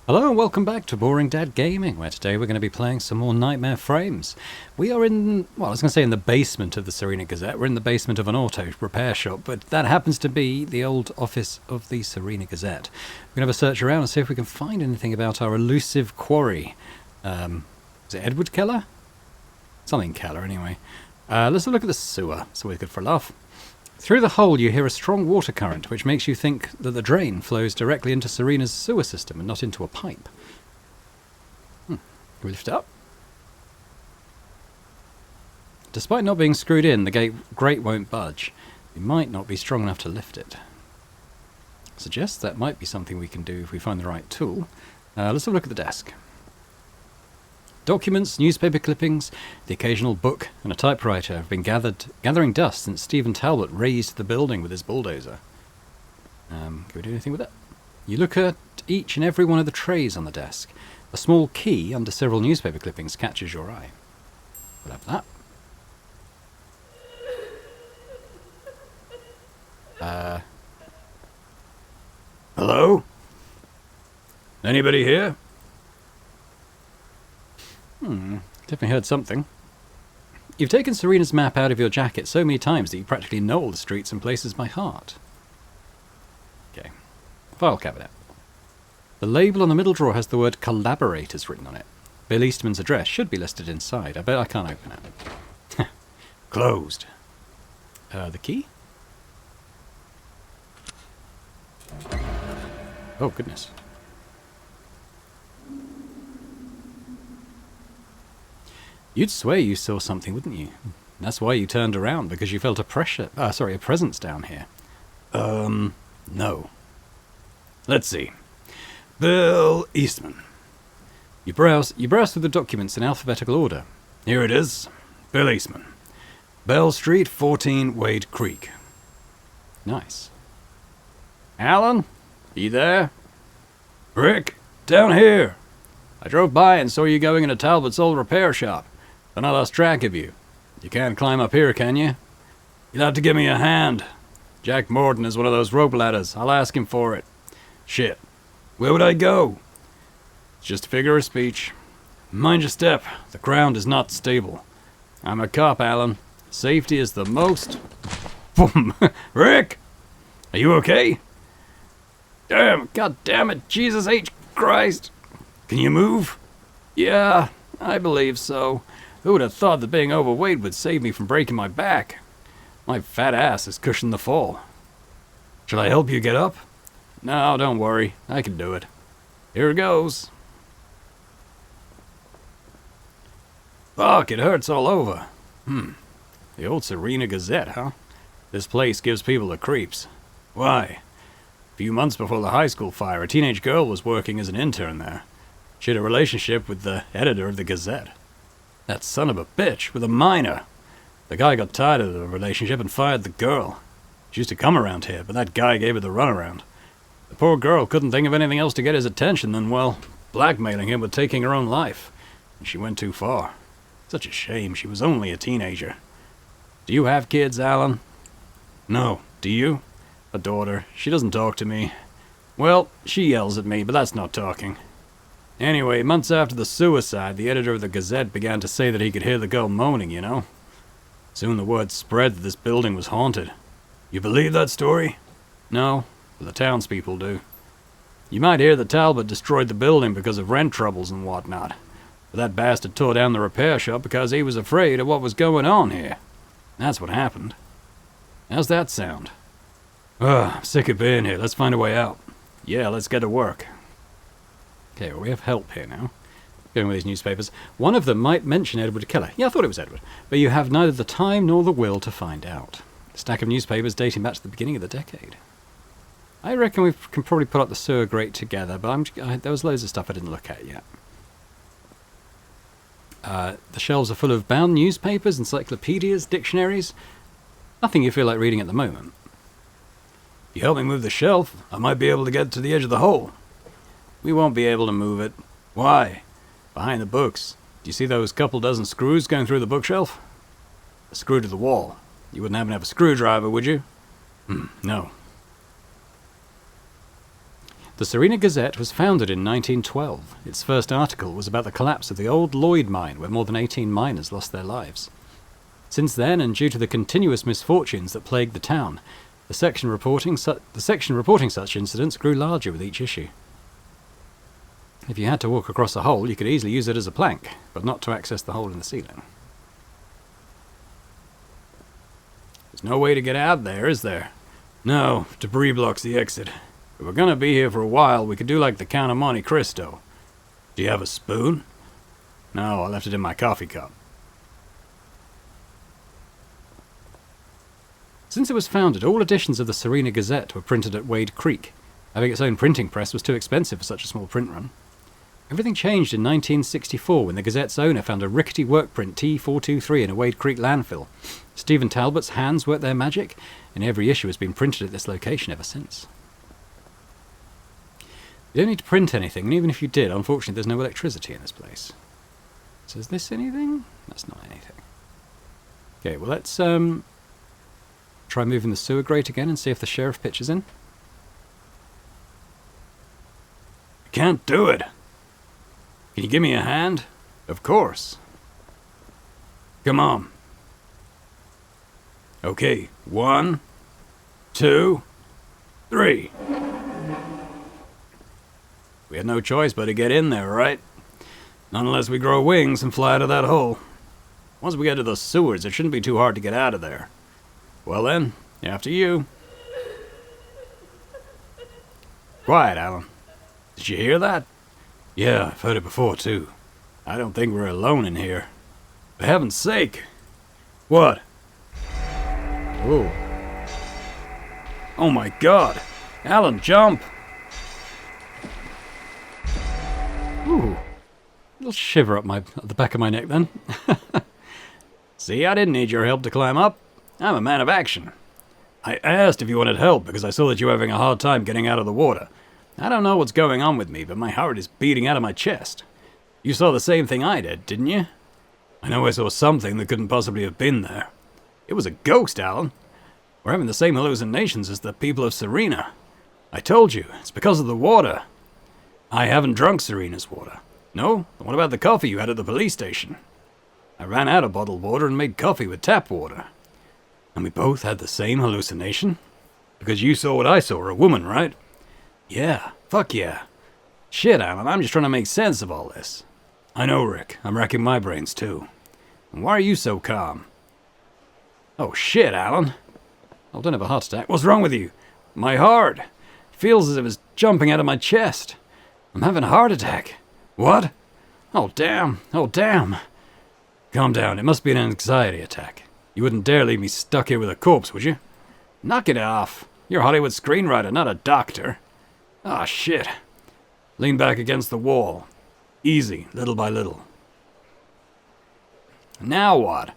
Hello and welcome back to Boring Dad Gaming, where today we're going to be playing some more Nightmare Frames. We are in, well, I was going to say in the basement of the Serena Gazette. We're in the basement of an auto repair shop, but that happens to be the old office of the Serena Gazette. We're going to have a search around and see if we can find anything about our elusive quarry. Is it Edward Keller? Something Keller, anyway. Let's have a look at the sewer. It's always good for a laugh. Through the hole you hear a strong water current, which makes you think that the drain flows directly into Serena's sewer system and not into a pipe. Can we lift it up? Despite not being screwed in, the grate won't budge. We might not be strong enough to lift it. Suggests that might be something we can do if we find the right tool. Let's have a look at the desk. Documents, newspaper clippings, the occasional book, and a typewriter have been gathering dust since Stephen Talbot razed the building with his bulldozer. Can we do anything with it? You look at each and every one of the trays on the desk. A small key under several newspaper clippings catches your eye. We'll have that. Hello? Anybody here? Definitely heard something. You've taken Serena's map out of your jacket so many times that you practically know all the streets and places by heart. Okay. File cabinet. The label on the middle drawer has the word collaborators written on it. Bill Eastman's address should be listed inside. I bet I can't open it. Closed. The key? Oh, goodness. You'd swear you saw something, wouldn't you? That's why you turned around, because you felt a presence down here. No. Let's see. Bill Eastman. You browse through the documents in alphabetical order. Here it is. Bill Eastman. Bell Street, 14 Wade Creek. Nice. Alan? You there? Rick? Down here. I drove by and saw you going into Talbot's old repair shop. Then I lost track of you. You can't climb up here, can you? You'll have to give me a hand. Jack Morton is one of those rope ladders. I'll ask him for it. Shit. Where would I go? It's just a figure of speech. Mind your step. The ground is not stable. I'm a cop, Alan. Safety is the most... Boom! Rick! Are you okay? Damn! God damn it! Jesus H. Christ! Can you move? Yeah, I believe so. Who would have thought that being overweight would save me from breaking my back? My fat ass has cushioned the fall. Shall I help you get up? No, don't worry. I can do it. Here goes. Fuck, it hurts all over. The old Serena Gazette, huh? This place gives people the creeps. Why? A few months before the high school fire, a teenage girl was working as an intern there. She had a relationship with the editor of the Gazette. That son of a bitch, with a minor. The guy got tired of the relationship and fired the girl. She used to come around here, but that guy gave her the runaround. The poor girl couldn't think of anything else to get his attention than, well, blackmailing him with taking her own life. And she went too far. Such a shame, she was only a teenager. Do you have kids, Alan? No. Do you? A daughter. She doesn't talk to me. Well, she yells at me, but that's not talking. Anyway, months after the suicide, the editor of the Gazette began to say that he could hear the girl moaning, you know? Soon the word spread that this building was haunted. You believe that story? No, but the townspeople do. You might hear that Talbot destroyed the building because of rent troubles and whatnot. But that bastard tore down the repair shop because he was afraid of what was going on here. That's what happened. How's that sound? I'm sick of being here. Let's find a way out. Yeah, let's get to work. Okay, well, we have help here now. Going with these newspapers. One of them might mention Edward Keller. Yeah, I thought it was Edward. But you have neither the time nor the will to find out. A stack of newspapers dating back to the beginning of the decade. I reckon we can probably put up the sewer grate together, but there was loads of stuff I didn't look at yet. The shelves are full of bound newspapers, encyclopedias, dictionaries. Nothing you feel like reading at the moment. If you help me move the shelf, I might be able to get to the edge of the hole. We won't be able to move it. Why? Behind the books. Do you see those couple dozen screws going through the bookshelf? A screw to the wall. You wouldn't happen to have a screwdriver, would you? No. The Serena Gazette was founded in 1912. Its first article was about the collapse of the old Lloyd mine, where more than 18 miners lost their lives. Since then, and due to the continuous misfortunes that plagued the town, the section reporting such incidents grew larger with each issue. If you had to walk across a hole, you could easily use it as a plank, but not to access the hole in the ceiling. There's no way to get out there, is there? No, debris blocks the exit. If we're gonna be here for a while, we could do like the Count of Monte Cristo. Do you have a spoon? No, I left it in my coffee cup. Since it was founded, all editions of the Serena Gazette were printed at Wade Creek. Having its own printing press was too expensive for such a small print run. Everything changed in 1964 when the Gazette's owner found a rickety workprint T423 in a Wade Creek landfill. Stephen Talbot's hands worked their magic, and every issue has been printed at this location ever since. You don't need to print anything, and even if you did, unfortunately there's no electricity in this place. So is this anything? That's not anything. Okay, well let's try moving the sewer grate again and see if the sheriff pitches in. I can't do it. Can you give me a hand? Of course. Come on. Okay, 1, 2, 3. We had no choice but to get in there, right? Not unless we grow wings and fly out of that hole. Once we get to the sewers, it shouldn't be too hard to get out of there. Well then, after you. Quiet, Alan. Did you hear that? Yeah, I've heard it before, too. I don't think we're alone in here. For heaven's sake. What? Oh. Oh my God. Alan, jump. Ooh. A little shiver up the back of my neck then. See, I didn't need your help to climb up. I'm a man of action. I asked if you wanted help because I saw that you were having a hard time getting out of the water. I don't know what's going on with me, but my heart is beating out of my chest. You saw the same thing I did, didn't you? I know I saw something that couldn't possibly have been there. It was a ghost, Alan. We're having the same hallucinations as the people of Serena. I told you, it's because of the water. I haven't drunk Serena's water. No? What about the coffee you had at the police station? I ran out of bottled water and made coffee with tap water. And we both had the same hallucination? Because you saw what I saw, a woman, right? Yeah, fuck yeah. Shit, Alan, I'm just trying to make sense of all this. I know, Rick. I'm racking my brains, too. And why are you so calm? Oh, shit, Alan. I don't have a heart attack. What's wrong with you? My heart. Feels as if it's jumping out of my chest. I'm having a heart attack. What? Oh, damn. Oh, damn. Calm down. It must be an anxiety attack. You wouldn't dare leave me stuck here with a corpse, would you? Knock it off. You're a Hollywood screenwriter, not a doctor. Ah, shit. Lean back against the wall. Easy, little by little. Now what?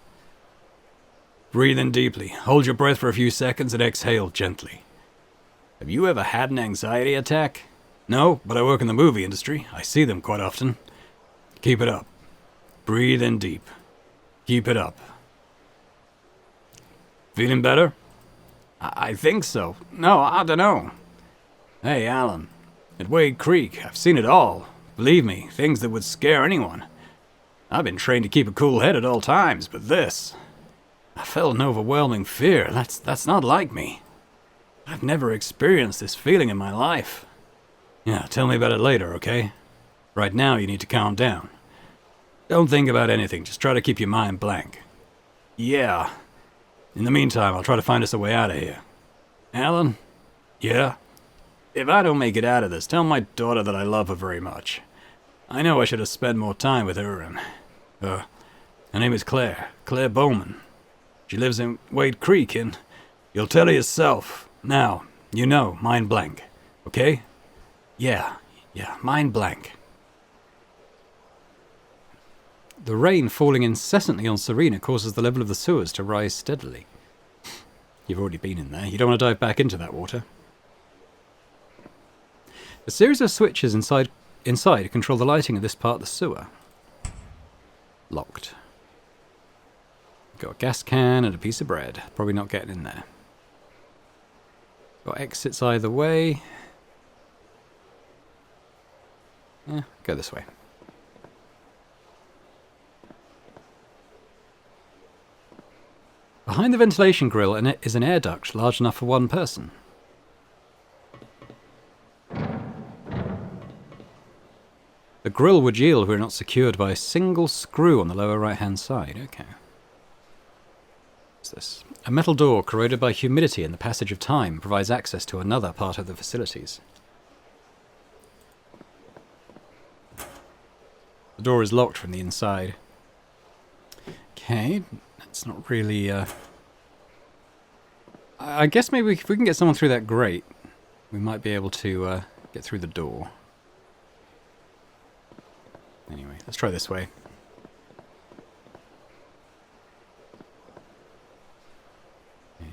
Breathe in deeply. Hold your breath for a few seconds and exhale gently. Have you ever had an anxiety attack? No, but I work in the movie industry. I see them quite often. Keep it up. Breathe in deep. Keep it up. Feeling better? I think so. No, I don't know. Hey, Alan. At Wade Creek, I've seen it all. Believe me, things that would scare anyone. I've been trained to keep a cool head at all times, but this... I felt an overwhelming fear. That's not like me. I've never experienced this feeling in my life. Yeah, tell me about it later, okay? Right now, you need to calm down. Don't think about anything, just try to keep your mind blank. Yeah. In the meantime, I'll try to find us a way out of here. Alan? Yeah? If I don't make it out of this, tell my daughter that I love her very much. I know I should have spent more time with her and... her name is Claire Bowman. She lives in Wade Creek and... You'll tell her yourself. Now, you know, mind blank. Okay? Yeah, mind blank. The rain falling incessantly on Serena causes the level of the sewers to rise steadily. You've already been in there. You don't want to dive back into that water. A series of switches inside control the lighting of this part of the sewer. Locked. Got a gas can and a piece of bread. Probably not getting in there. Got exits either way. Go this way. Behind the ventilation grill is an air duct large enough for one person. The grill would yield were it not secured by a single screw on the lower right-hand side. Okay. What's this? A metal door corroded by humidity and the passage of time provides access to another part of the facilities. The door is locked from the inside. Okay, that's not really... I guess maybe if we can get someone through that grate, we might be able to get through the door. Anyway, let's try this way. Okay.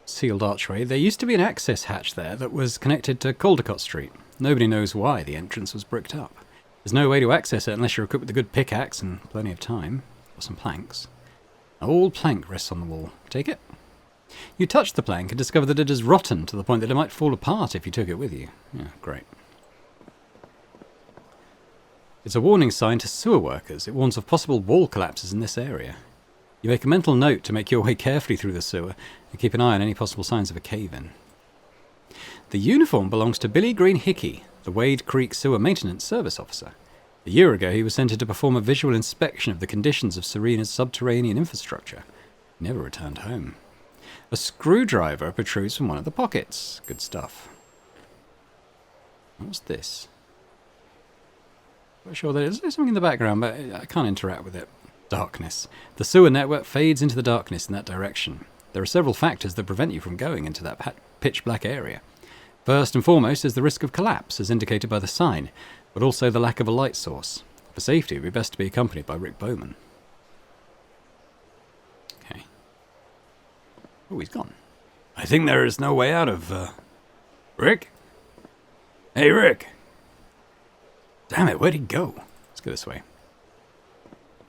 Sealed archway. There used to be an access hatch there that was connected to Caldecott Street. Nobody knows why the entrance was bricked up. There's no way to access it unless you're equipped with a good pickaxe and plenty of time. Or some planks. An old plank rests on the wall. Take it. You touch the plank and discover that it is rotten to the point that it might fall apart if you took it with you. Yeah, great. It's a warning sign to sewer workers. It warns of possible wall collapses in this area. You make a mental note to make your way carefully through the sewer and keep an eye on any possible signs of a cave-in. The uniform belongs to Billy Green Hickey, the Wade Creek Sewer Maintenance Service Officer. A year ago, he was sent in to perform a visual inspection of the conditions of Serena's subterranean infrastructure. He never returned home. A screwdriver protrudes from one of the pockets. Good stuff. What's this? Not sure there's something in the background, but I can't interact with it. Darkness. The sewer network fades into the darkness in that direction. There are several factors that prevent you from going into that pitch-black area. First and foremost is the risk of collapse, as indicated by the sign, but also the lack of a light source. For safety, it would be best to be accompanied by Rick Bowman. Okay. Oh, he's gone. I think there is no way out of, Rick? Hey, Rick! Damn it, where'd he go? Let's go this way.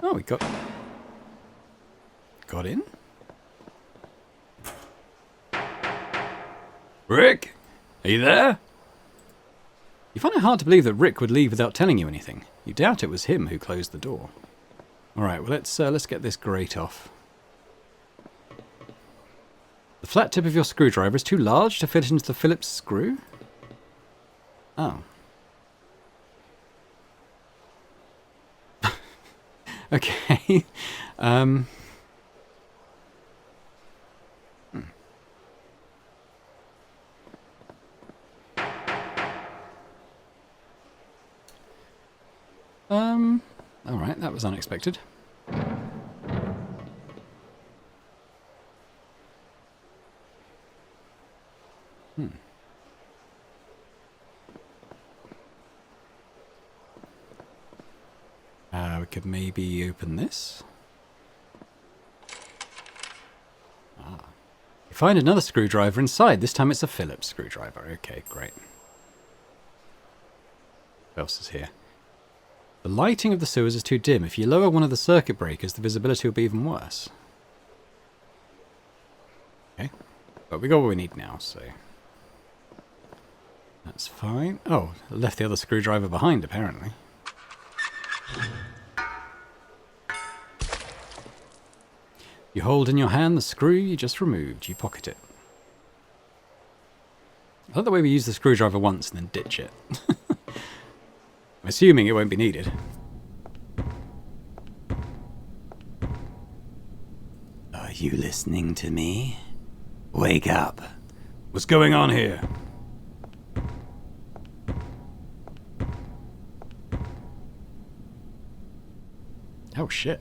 Oh, we got in? Rick? Are you there? You find it hard to believe that Rick would leave without telling you anything. You doubt it was him who closed the door. Alright, well let's get this grate off. The flat tip of your screwdriver is too large to fit into the Phillips screw? Oh. Okay. Alright, that was unexpected. We could maybe open this. You find another screwdriver inside. This time it's a Phillips screwdriver. Okay, great. What else is here? The lighting of the sewers is too dim. If you lower one of the circuit breakers, the visibility will be even worse. Okay. But we got what we need now, so... that's fine. Oh, I left the other screwdriver behind, apparently. You hold in your hand the screw you just removed. You pocket it. I like the way we use the screwdriver once and then ditch it. I'm assuming it won't be needed. Are you listening to me? Wake up. What's going on here? Oh shit.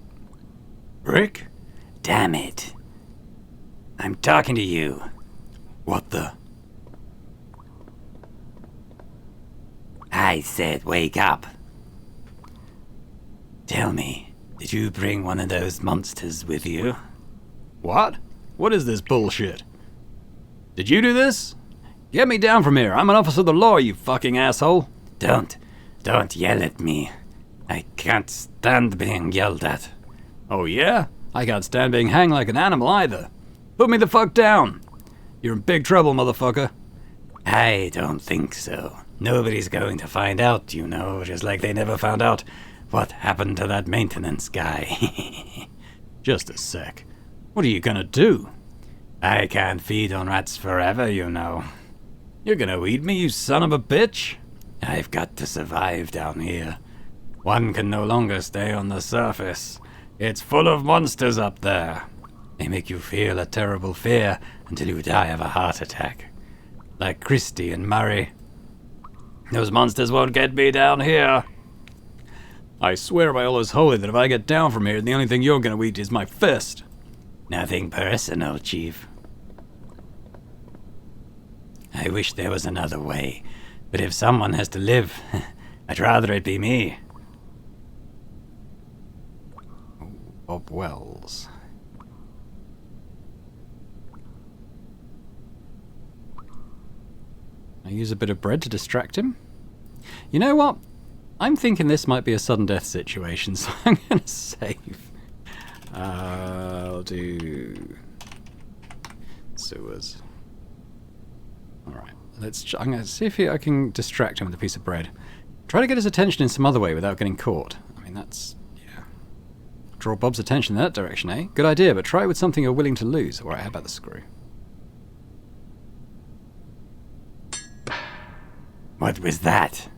Rick? Damn it. I'm talking to you. What the? I said wake up. Tell me, did you bring one of those monsters with you? What? What is this bullshit? Did you do this? Get me down from here. I'm an officer of the law, you fucking asshole. Don't yell at me. I can't stand being yelled at. Oh yeah? I can't stand being hanged like an animal either. Put me the fuck down. You're in big trouble, motherfucker. I don't think so. Nobody's going to find out, you know, just like they never found out what happened to that maintenance guy. Just a sec. What are you gonna do? I can't feed on rats forever, you know. You're gonna eat me, you son of a bitch? I've got to survive down here. One can no longer stay on the surface. It's full of monsters up there. They make you feel a terrible fear until you die of a heart attack. Like Christy and Murray. Those monsters won't get me down here. I swear by all that's holy that if I get down from here, the only thing you're gonna eat is my fist. Nothing personal, Chief. I wish there was another way, but if someone has to live, I'd rather it be me. Bob Wells. I use a bit of bread to distract him. You know what? I'm thinking this might be a sudden death situation, so I'm going to save. I'll do sewers. Alright, I'm going to see if I can distract him with a piece of bread. Try to get his attention in some other way without getting caught. I mean, that's... yeah. Draw Bob's attention in that direction, eh? Good idea, but try it with something you're willing to lose. Alright, how about the screw? What was that?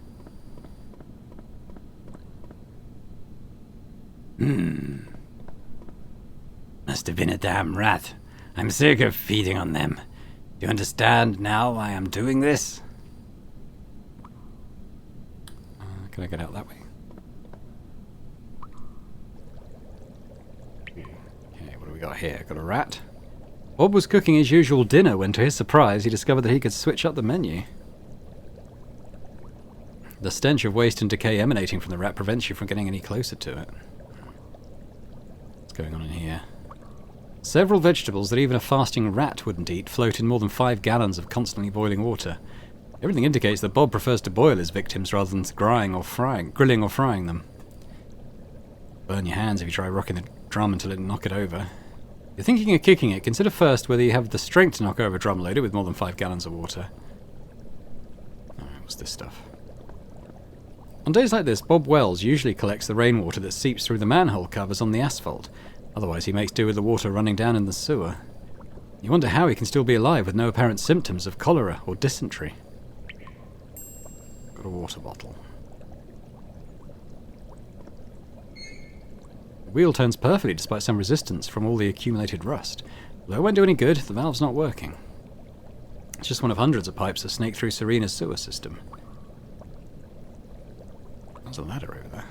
Must have been a damn rat. I'm sick of feeding on them. Do you understand now why I'm doing this? Can I get out that way? Okay, what do we got here? Got a rat. Bob was cooking his usual dinner when, to his surprise, he discovered that he could switch up the menu. The stench of waste and decay emanating from the rat prevents you from getting any closer to it. What's going on in here? Several vegetables that even a fasting rat wouldn't eat float in more than 5 gallons of constantly boiling water. Everything indicates that Bob prefers to boil his victims rather than grilling or frying them. Burn your hands if you try rocking the drum until it knock it over. If you're thinking of kicking it, consider first whether you have the strength to knock over a drum loaded with more than 5 gallons of water. Alright, what's this stuff? On days like this, Bob Wells usually collects the rainwater that seeps through the manhole covers on the asphalt. Otherwise, he makes do with the water running down in the sewer. You wonder how he can still be alive with no apparent symptoms of cholera or dysentery. Got a water bottle. The wheel turns perfectly despite some resistance from all the accumulated rust. Although it won't do any good, the valve's not working. It's just one of hundreds of pipes that snake through Serena's sewer system. There's a ladder over there.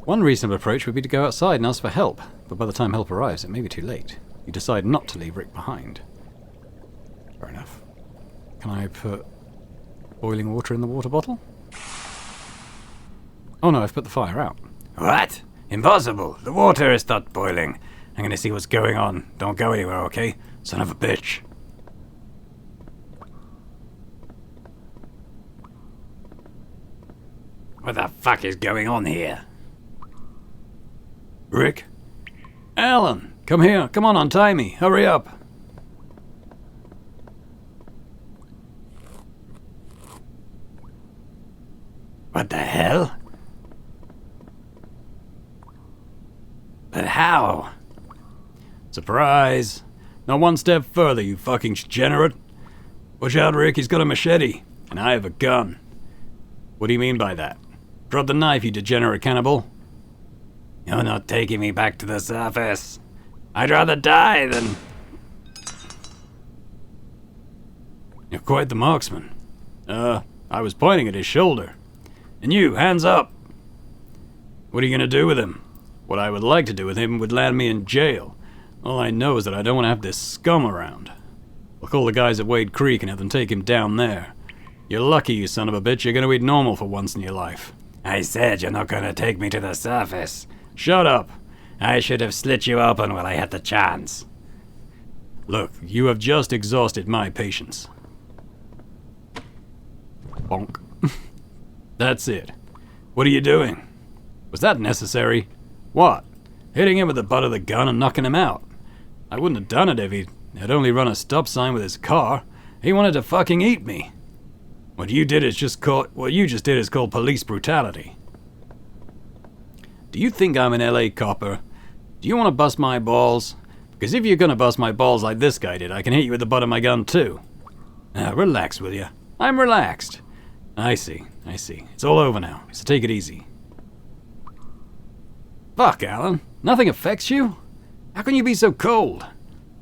One reasonable approach would be to go outside and ask for help, but by the time help arrives, it may be too late. You decide not to leave Rick behind. Fair enough. Can I put boiling water in the water bottle? Oh no, I've put the fire out. What? Impossible. The water is not boiling. I'm gonna see what's going on. Don't go anywhere, okay? Son of a bitch. What the fuck is going on here? Rick? Alan! Come here! Come on, untie me! Hurry up! What the hell? But how? Surprise! Not one step further, you fucking degenerate! Watch out, Rick, he's got a machete, and I have a gun. What do you mean by that? Drop the knife, you degenerate cannibal. You're not taking me back to the surface. I'd rather die than... You're quite the marksman. I was pointing at his shoulder. And you, hands up! What are you gonna do with him? What I would like to do with him would land me in jail. All I know is that I don't want to have this scum around. I'll call the guys at Wade Creek and have them take him down there. You're lucky, you son of a bitch, you're gonna eat normal for once in your life. I said you're not gonna take me to the surface. Shut up! I should have slit you open while I had the chance. Look, you have just exhausted my patience. Bonk. That's it. What are you doing? Was that necessary? What? Hitting him with the butt of the gun and knocking him out? I wouldn't have done it if he had only run a stop sign with his car. He wanted to fucking eat me. What you just did is called police brutality. Do you think I'm an LA copper? Do you want to bust my balls? Because if you're gonna bust my balls like this guy did, I can hit you with the butt of my gun too. Now, relax, will you? I'm relaxed. I see. It's all over now, so take it easy. Fuck, Alan. Nothing affects you? How can you be so cold?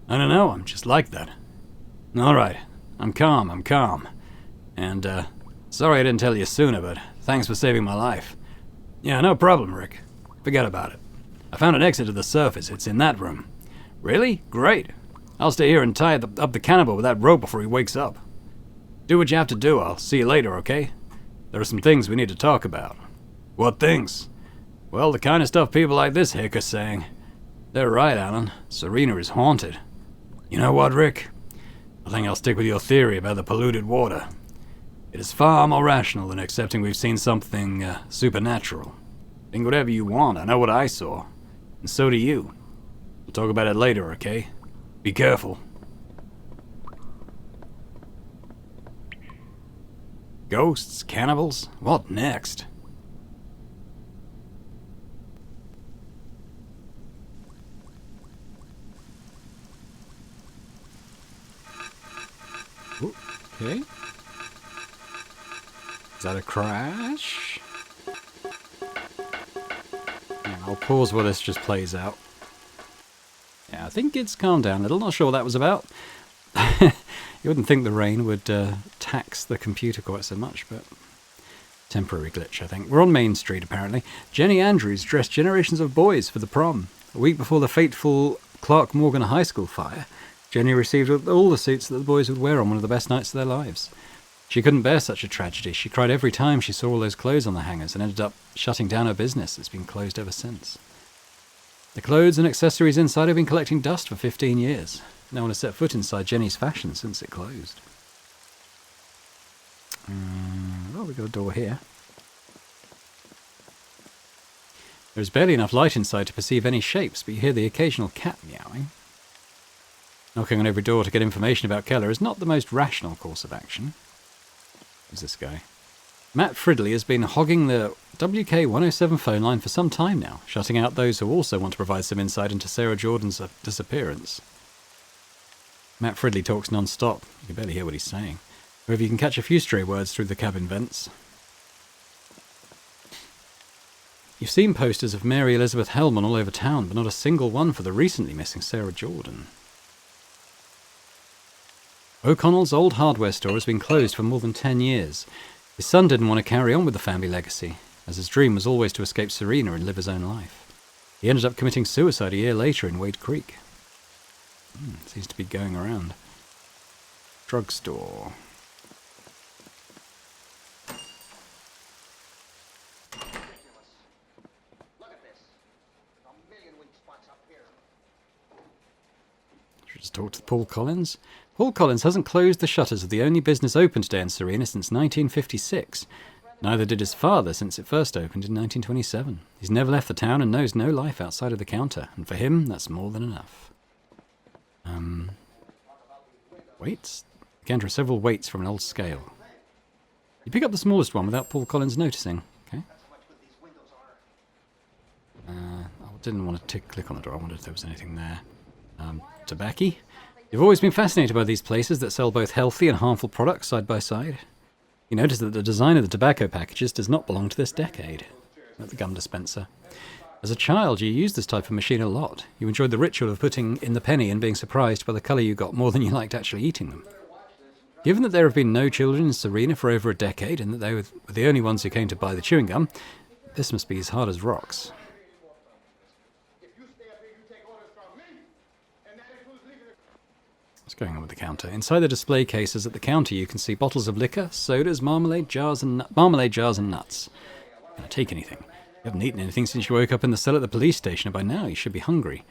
I don't know, I'm just like that. Alright, I'm calm. And, sorry I didn't tell you sooner, but thanks for saving my life. Yeah, no problem, Rick. Forget about it. I found an exit to the surface. It's in that room. Really? Great. I'll stay here and tie up the cannibal with that rope before he wakes up. Do what you have to do. I'll see you later, okay? There are some things we need to talk about. What things? Well, the kind of stuff people like this hick are saying. They're right, Alan. Serena is haunted. You know what, Rick? I think I'll stick with your theory about the polluted water. It is far more rational than accepting we've seen something supernatural. Think whatever you want. I know what I saw. And so do you. We'll talk about it later, okay? Be careful. Ghosts? Cannibals? What next? Ooh, okay. Is that a crash? Yeah, I'll pause while this just plays out. Yeah, I think it's calmed down a little. Not sure what that was about. You wouldn't think the rain would tax the computer quite so much, but temporary glitch, I think. We're on Main Street, apparently. Jenny Andrews dressed generations of boys for the prom. A week before the fateful Clark Morgan High School fire, Jenny received all the suits that the boys would wear on one of the best nights of their lives. She couldn't bear such a tragedy. She cried every time she saw all those clothes on the hangers and ended up shutting down her business. It's been closed ever since. The clothes and accessories inside have been collecting dust for 15 years. No one has set foot inside Jenny's fashion since it closed. Oh, we've got a door here. There's barely enough light inside to perceive any shapes, but you hear the occasional cat meowing. Knocking on every door to get information about Keller is not the most rational course of action. Who's this guy? Matt Fridley has been hogging the WK107 phone line for some time now, shutting out those who also want to provide some insight into Sarah Jordan's disappearance. Matt Fridley talks non-stop. You can barely hear what he's saying. However, you can catch a few stray words through the cabin vents. You've seen posters of Mary Elizabeth Hellman all over town, but not a single one for the recently missing Sarah Jordan. O'Connell's old hardware store has been closed for more than 10 years. His son didn't want to carry on with the family legacy, as his dream was always to escape Serena and live his own life. He ended up committing suicide a year later in Wade Creek. Seems to be going around. Drugstore. Should just talk to Paul Collins. Paul Collins hasn't closed the shutters of the only business open today in Serena since 1956. Neither did his father since it first opened in 1927. He's never left the town and knows no life outside of the counter, and for him, that's more than enough. Weights? You can enter several weights from an old scale. You pick up the smallest one without Paul Collins noticing. Okay. I didn't want to click on the door. I wondered if there was anything there. Tobacco? You've always been fascinated by these places that sell both healthy and harmful products side by side. You notice that the design of the tobacco packages does not belong to this decade. At the gum dispenser. As a child, you used this type of machine a lot. You enjoyed the ritual of putting in the penny and being surprised by the colour you got more than you liked actually eating them. Given that there have been no children in Serena for over a decade and that they were the only ones who came to buy the chewing gum, this must be as hard as rocks. What's going on with the counter? Inside the display cases at the counter you can see bottles of liquor, sodas, marmalade jars and nuts. Can I take anything? You haven't eaten anything since you woke up in the cell at the police station, and by now you should be hungry.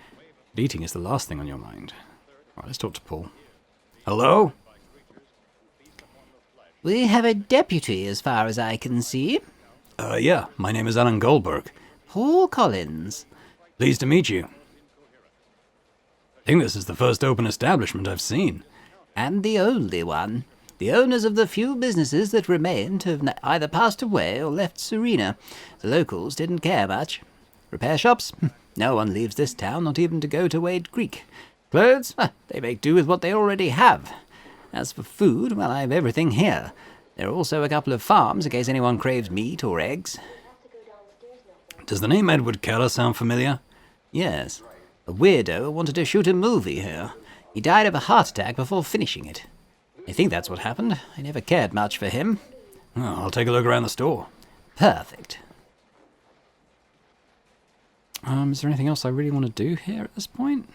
But eating is the last thing on your mind. All right, let's talk to Paul. Hello? We have a deputy, as far as I can see. Yeah, my name is Alan Goldberg. Paul Collins. Pleased to meet you. I think this is the first open establishment I've seen. And the only one. The owners of the few businesses that remained have either passed away or left Serena. The locals didn't care much. Repair shops? No one leaves this town, not even to go to Wade Creek. Clothes? They make do with what they already have. As for food, well, I have everything here. There are also a couple of farms in case anyone craves meat or eggs. Does the name Edward Keller sound familiar? Yes. A weirdo wanted to shoot a movie here. He died of a heart attack before finishing it. I think that's what happened. I never cared much for him. Oh, I'll take a look around the store. Perfect. Is there anything else I really want to do here at this point?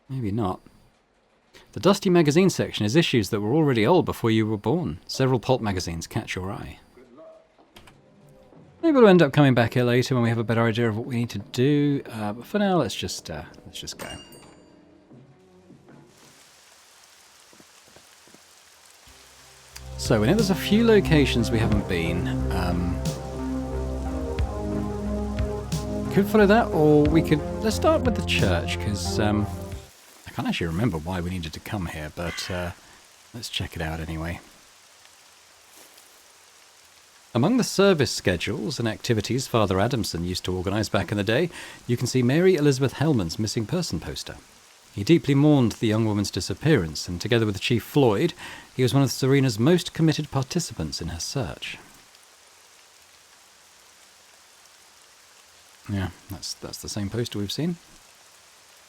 Maybe not. The Dusty magazine section is issues that were already old before you were born. Several pulp magazines catch your eye. Maybe we'll end up coming back here later when we have a better idea of what we need to do. But for now, let's just go. So we know there's a few locations we haven't been. Could follow that, or we could... Let's start with the church, because I can't actually remember why we needed to come here, but let's check it out anyway. Among the service schedules and activities Father Adamson used to organise back in the day, you can see Mary Elizabeth Hellman's missing person poster. He deeply mourned the young woman's disappearance, and together with Chief Floyd, he was one of Serena's most committed participants in her search. Yeah, that's the same poster we've seen.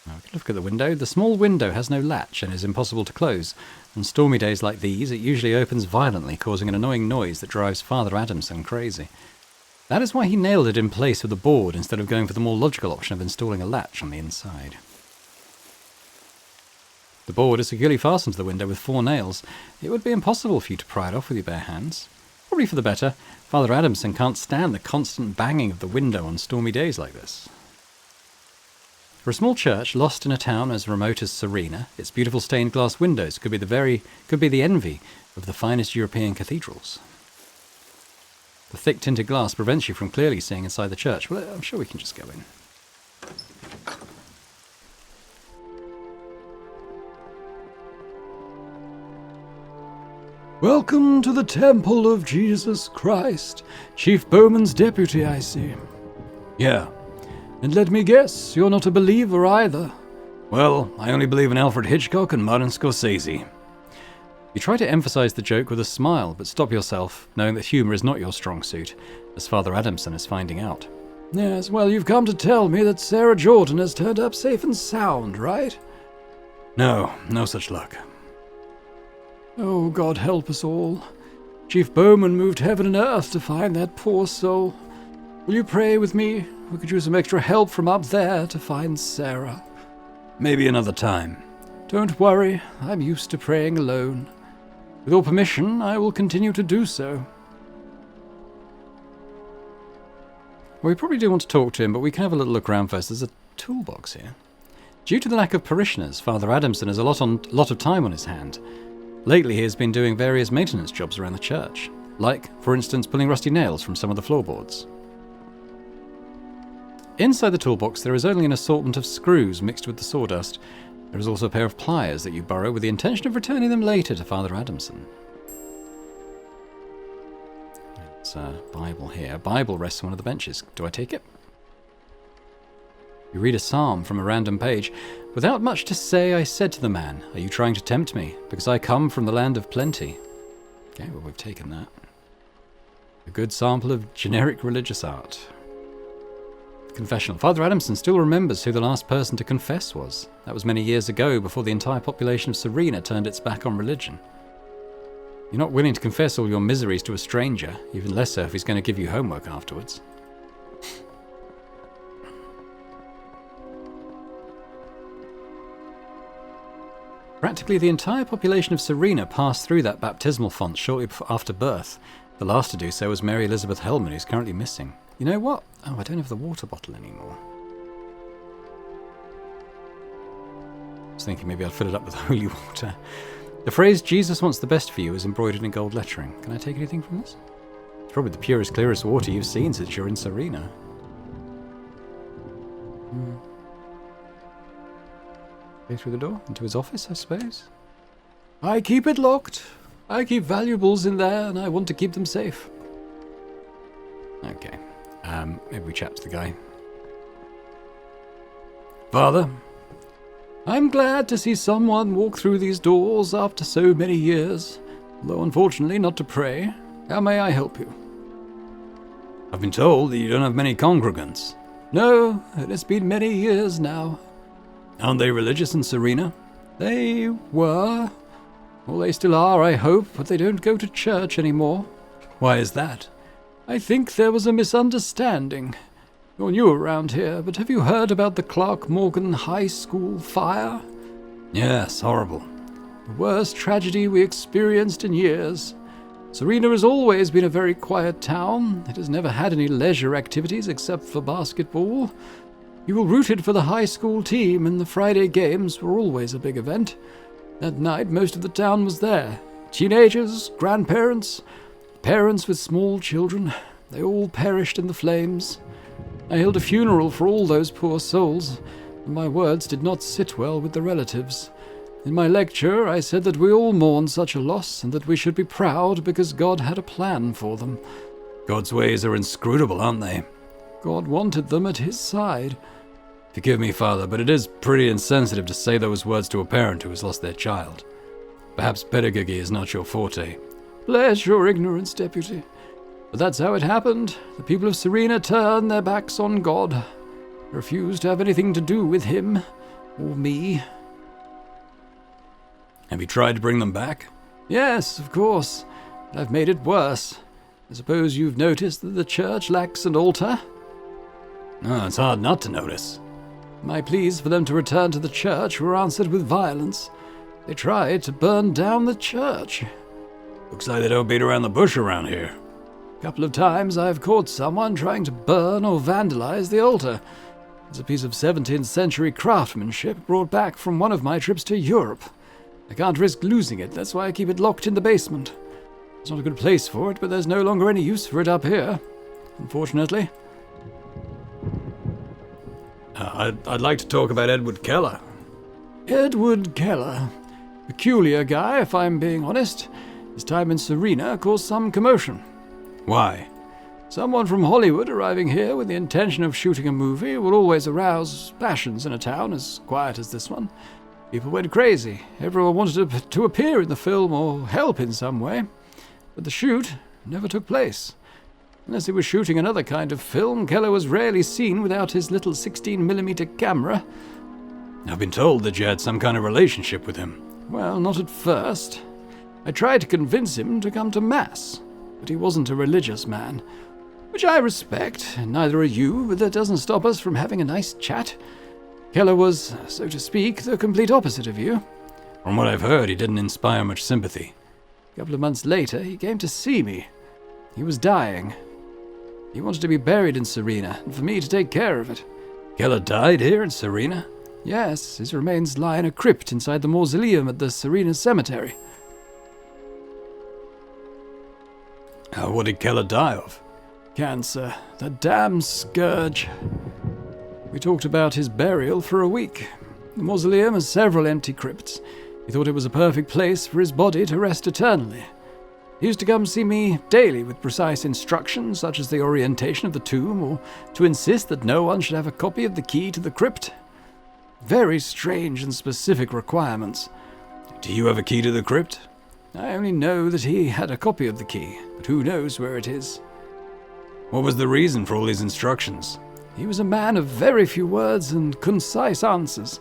Now we can look at the window. The small window has no latch and is impossible to close. On stormy days like these, it usually opens violently, causing an annoying noise that drives Father Adamson crazy. That is why he nailed it in place with a board instead of going for the more logical option of installing a latch on the inside. The board is securely fastened to the window with 4 nails. It would be impossible for you to pry it off with your bare hands. Probably for the better. Father Adamson can't stand the constant banging of the window on stormy days like this. For a small church lost in a town as remote as Serena, its beautiful stained glass windows could be the envy of the finest European cathedrals. The thick tinted glass prevents you from clearly seeing inside the church. Well, I'm sure we can just go in. Welcome to the Temple of Jesus Christ. Chief Bowman's deputy, I see. Yeah. And let me guess, you're not a believer either. Well, I only believe in Alfred Hitchcock and Martin Scorsese. You try to emphasize the joke with a smile, but stop yourself, knowing that humor is not your strong suit, as Father Adamson is finding out. Yes, well, you've come to tell me that Sarah Jordan has turned up safe and sound, right? No such luck. Oh, God help us all. Chief Bowman moved heaven and earth to find that poor soul. Will you pray with me? We could use some extra help from up there to find Sarah. Maybe another time. Don't worry, I'm used to praying alone. With your permission, I will continue to do so. Well, we probably do want to talk to him, but we can have a little look around first. There's a toolbox here. Due to the lack of parishioners, Father Adamson has a lot of time on his hand. Lately, he has been doing various maintenance jobs around the church, like, for instance, pulling rusty nails from some of the floorboards. Inside the toolbox, there is only an assortment of screws mixed with the sawdust. There is also a pair of pliers that you borrow with the intention of returning them later to Father Adamson. There's a Bible here. A Bible rests on one of the benches. Do I take it? You read a psalm from a random page. Without much to say, I said to the man, "Are you trying to tempt me? Because I come from the land of plenty." Okay, well, we've taken that. A good sample of generic religious art. Confessional. Father Adamson still remembers who the last person to confess was. That was many years ago, before the entire population of Serena turned its back on religion. You're not willing to confess all your miseries to a stranger, even less so if he's going to give you homework afterwards. Practically the entire population of Serena passed through that baptismal font shortly after birth. The last to do so was Mary Elizabeth Hellman, who's currently missing. You know what? Oh, I don't have the water bottle anymore. I was thinking maybe I'd fill it up with holy water. The phrase, "Jesus wants the best for you," is embroidered in gold lettering. Can I take anything from this? It's probably the purest, clearest water you've seen since you're in Serena. Go through the door, into his office, I suppose. I keep it locked. I keep valuables in there, and I want to keep them safe. Okay. Maybe we chat to the guy. Father, I'm glad to see someone walk through these doors after so many years, though unfortunately not to pray. How may I help you? I've been told that you don't have many congregants. No, it has been many years now. Aren't they religious in Serena? They were. Well, they still are, I hope, but they don't go to church anymore. Why is that? I think there was a misunderstanding. You're new around here, but have you heard about the Clark Morgan High School fire? Yes, horrible. The worst tragedy we experienced in years. Serena has always been a very quiet town. It has never had any leisure activities except for basketball. People rooted for the high school team, and the Friday games were always a big event. That night, most of the town was there. Teenagers, grandparents, parents with small children. They all perished in the flames. I held a funeral for all those poor souls, and my words did not sit well with the relatives. In my lecture, I said that we all mourn such a loss, and that we should be proud because God had a plan for them. God's ways are inscrutable, aren't they? God wanted them at his side. Forgive me, Father, but it is pretty insensitive to say those words to a parent who has lost their child. Perhaps pedagogy is not your forte. Bless your ignorance, Deputy. But that's how it happened. The people of Serena turned their backs on God, refused to have anything to do with him or me. Have you tried to bring them back? Yes, of course. But I've made it worse. I suppose you've noticed that the church lacks an altar? No, it's hard not to notice. My pleas for them to return to the church were answered with violence. They tried to burn down the church. Looks like they don't beat around the bush around here. A couple of times I've caught someone trying to burn or vandalize the altar. It's a piece of 17th century craftsmanship brought back from one of my trips to Europe. I can't risk losing it, that's why I keep it locked in the basement. It's not a good place for it, but there's no longer any use for it up here, unfortunately. I'd like to talk about Edward Keller. Edward Keller. Peculiar guy, if I'm being honest. His time in Serena caused some commotion. Why? Someone from Hollywood arriving here with the intention of shooting a movie will always arouse passions in a town as quiet as this one. People went crazy. Everyone wanted to appear in the film or help in some way. But the shoot never took place. Unless he was shooting another kind of film, Keller was rarely seen without his little 16mm camera. I've been told that you had some kind of relationship with him. Well, not at first. I tried to convince him to come to Mass, but he wasn't a religious man. Which I respect, and neither are you, but that doesn't stop us from having a nice chat. Keller was, so to speak, the complete opposite of you. From what I've heard, he didn't inspire much sympathy. A couple of months later, he came to see me. He was dying. He wanted to be buried in Serena, and for me to take care of it. Keller died here in Serena? Yes, his remains lie in a crypt inside the mausoleum at the Serena Cemetery. What did Keller die of? Cancer. The damn scourge. We talked about his burial for a week. The mausoleum has several empty crypts. He thought it was a perfect place for his body to rest eternally. He used to come see me daily with precise instructions, such as the orientation of the tomb, or to insist that no one should have a copy of the key to the crypt. Very strange and specific requirements. Do you have a key to the crypt? I only know that he had a copy of the key, but who knows where it is. What was the reason for all these instructions? He was a man of very few words and concise answers.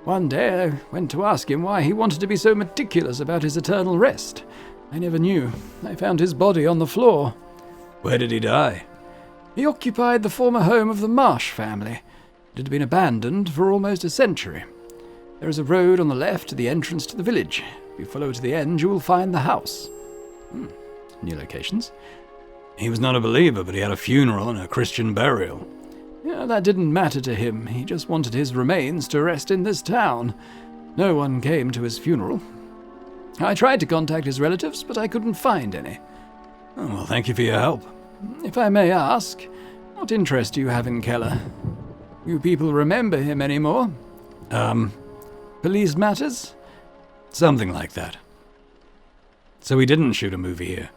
One day I went to ask him why he wanted to be so meticulous about his eternal rest. I never knew. I found his body on the floor. Where did he die? He occupied the former home of the Marsh family. It had been abandoned for almost a century. There is a road on the left to the entrance to the village. If you follow to the end, you will find the house. New locations. He was not a believer, but he had a funeral and a Christian burial. Yeah, that didn't matter to him. He just wanted his remains to rest in this town. No one came to his funeral. I tried to contact his relatives, but I couldn't find any. Oh, well, thank you for your help. If I may ask, what interest do you have in Keller? You people remember him anymore? Police matters? Something like that. So he didn't shoot a movie here?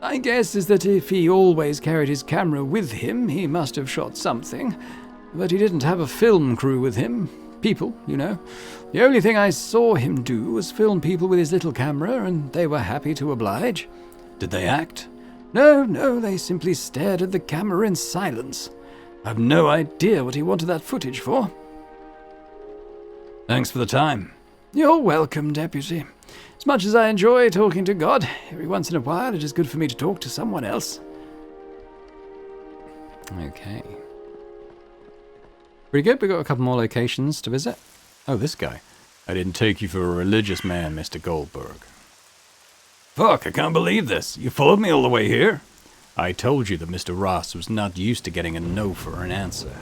My guess is that if he always carried his camera with him, he must have shot something. But he didn't have a film crew with him. People, you know. The only thing I saw him do was film people with his little camera, and they were happy to oblige. Did they act? No, they simply stared at the camera in silence. I've no idea what he wanted that footage for. Thanks for the time. You're welcome, Deputy. As much as I enjoy talking to God, every once in a while it is good for me to talk to someone else. Okay. Pretty good. We've got a couple more locations to visit. Oh, this guy. I didn't take you for a religious man, Mr. Goldberg. Fuck, I can't believe this. You followed me all the way here? I told you that Mr. Ross was not used to getting a no for an answer.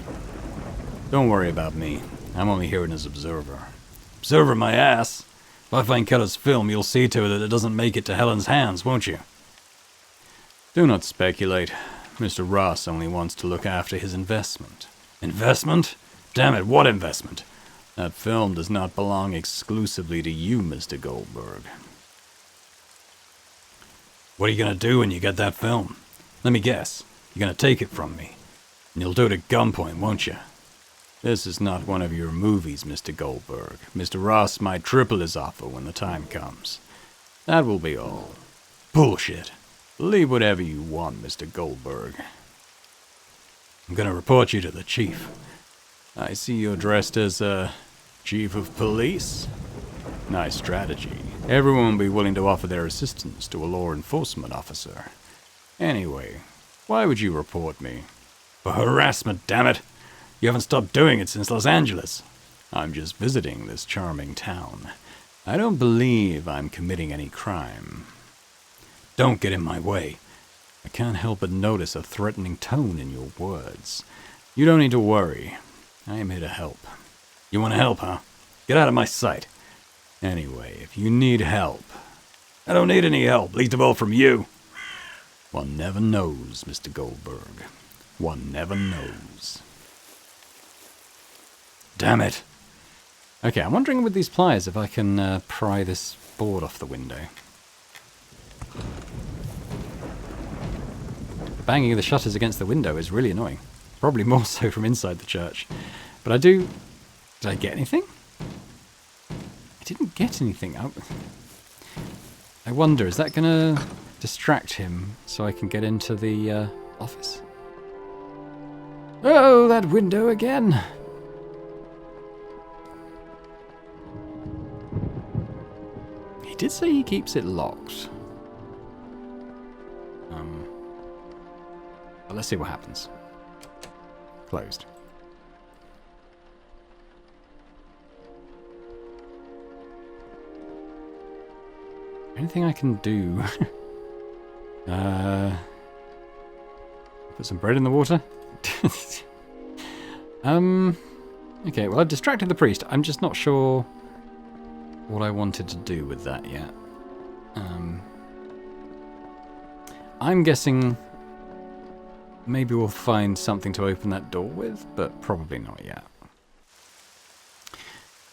Don't worry about me. I'm only here as observer. Observer my ass. If I find Keller's film, you'll see to it that it doesn't make it to Helen's hands, won't you? Do not speculate. Mr. Ross only wants to look after his investment. Investment? Damn it, what investment? That film does not belong exclusively to you, Mr. Goldberg. What are you going to do when you get that film? Let me guess. You're going to take it from me. And you'll do it at gunpoint, won't you? This is not one of your movies, Mr. Goldberg. Mr. Ross might triple his offer when the time comes. That will be all. Bullshit. Believe whatever you want, Mr. Goldberg. I'm going to report you to the chief. I see you're dressed as a chief of police. Nice strategy. Everyone will be willing to offer their assistance to a law enforcement officer. Anyway, why would you report me? For harassment, damn it! You haven't stopped doing it since Los Angeles. I'm just visiting this charming town. I don't believe I'm committing any crime. Don't get in my way. I can't help but notice a threatening tone in your words. You don't need to worry. I am here to help. You want to help, huh? Get out of my sight. Anyway, if you need help... I don't need any help, least of all from you. One never knows, Mr. Goldberg. One never knows. Damn it. Okay, I'm wondering with these pliers if I can pry this board off the window. The banging of the shutters against the window is really annoying. Probably more so from inside the church. But I do... Did I get anything? I didn't get anything. I wonder, is that going to distract him so I can get into the office? Oh, that window again. He did say he keeps it locked. But let's see what happens. Closed. Anything I can do? Put some bread in the water? Okay, well, I've distracted the priest. I'm just not sure what I wanted to do with that yet. I'm guessing maybe we'll find something to open that door with, but probably not yet.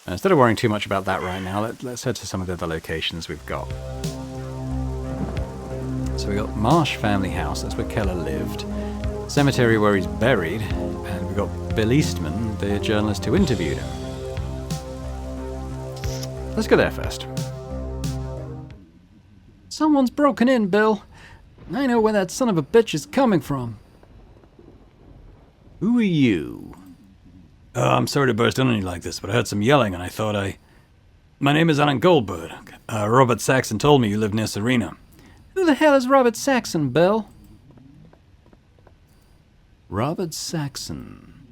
Instead of worrying too much about that right now, let's head to some of the other locations we've got. So we got Marsh Family House, that's where Keller lived. Cemetery where he's buried, and we got Bill Eastman, the journalist who interviewed him. Let's go there first. Someone's broken in, Bill. I know where that son of a bitch is coming from. Who are you? I'm sorry to burst in on you like this, but I heard some yelling and I thought My name is Alan Goldberg. Robert Saxon told me you live near Serena. Who the hell is Robert Saxon, Bill? Robert Saxon.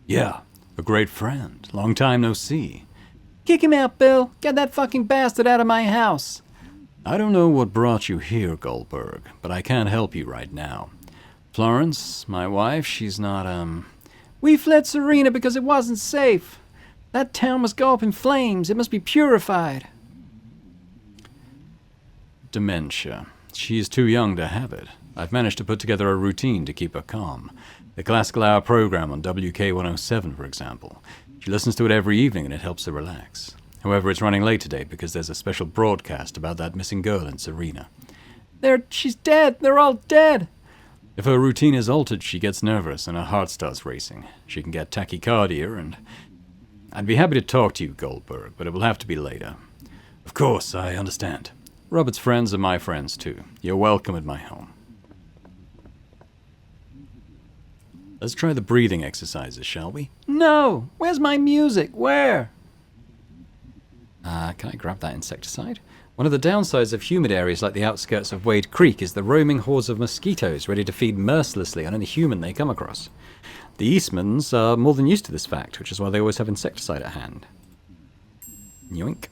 Yeah, a great friend. Long time no see. Kick him out, Bill. Get that fucking bastard out of my house. I don't know what brought you here, Goldberg, but I can't help you right now. Florence, my wife, she's not, We fled Serena because it wasn't safe. That town must go up in flames. It must be purified. Dementia. She is too young to have it. I've managed to put together a routine to keep her calm. The Classical Hour program on WK107, for example. She listens to it every evening and it helps her relax. However, it's running late today because there's a special broadcast about that missing girl in Serena. She's dead! They're all dead! If her routine is altered, she gets nervous and her heart starts racing. She can get tachycardia and... I'd be happy to talk to you, Goldberg, but it will have to be later. Of course, I understand. Robert's friends are my friends, too. You're welcome at my home. Let's try the breathing exercises, shall we? No! Where's my music? Where? Can I grab that insecticide? One of the downsides of humid areas like the outskirts of Wade Creek is the roaming hordes of mosquitoes ready to feed mercilessly on any human they come across. The Eastmans are more than used to this fact, which is why they always have insecticide at hand. Yoink.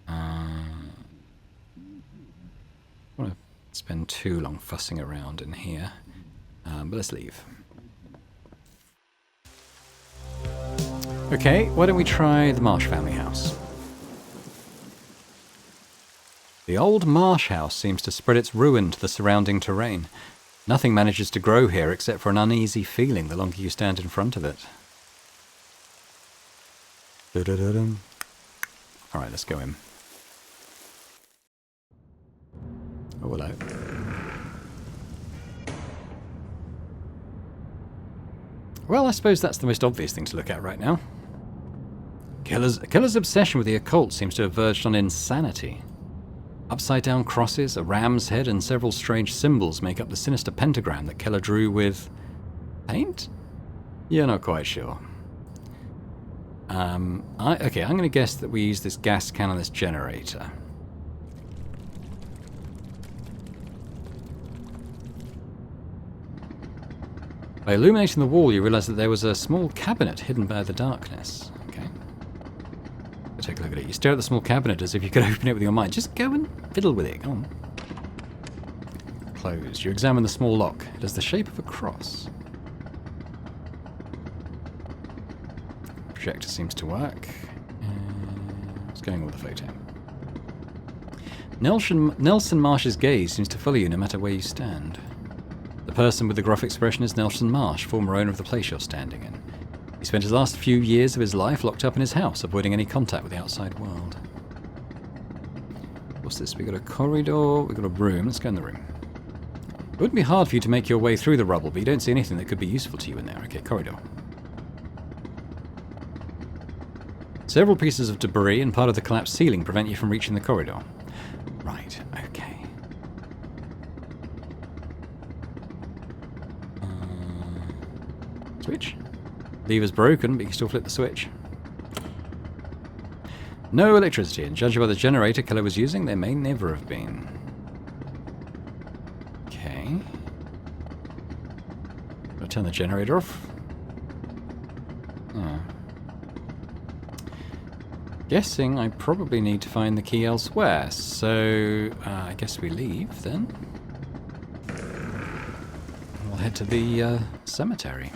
I don't want to spend too long fussing around in here, but let's leave. Okay, why don't we try the Marsh family house? The old Marsh house seems to spread its ruin to the surrounding terrain. Nothing manages to grow here except for an uneasy feeling the longer you stand in front of it. Alright, let's go in. Oh, hello. Well, I suppose that's the most obvious thing to look at right now. Keller's obsession with the occult seems to have verged on insanity. Upside-down crosses, a ram's head, and several strange symbols make up the sinister pentagram that Keller drew with... paint? You're not quite sure. Okay, I'm going to guess that we use this gas can on this generator. By illuminating the wall, you realize that there was a small cabinet hidden by the darkness. Okay. Take a look at it. You stare at the small cabinet as if you could open it with your mind. Just go and fiddle with it. Go on. Closed. You examine the small lock. It has the shape of a cross. Projector seems to work. What's going on with the photo? Nelson Marsh's gaze seems to follow you no matter where you stand. The person with the gruff expression is Nelson Marsh, former owner of the place you're standing in. He spent his last few years of his life locked up in his house, avoiding any contact with the outside world. What's this? We got a corridor, we got a room. Let's go in the room. It wouldn't be hard for you to make your way through the rubble, but you don't see anything that could be useful to you in there. Okay, corridor. Several pieces of debris and part of the collapsed ceiling prevent you from reaching the corridor. Right, okay. Switch. Lever's broken, but you can still flip the switch. No electricity, and judging by the generator Keller was using, there may never have been. Okay. I'll turn the generator off. Oh. Guessing I probably need to find the key elsewhere, so I guess we leave then. We'll head to the cemetery.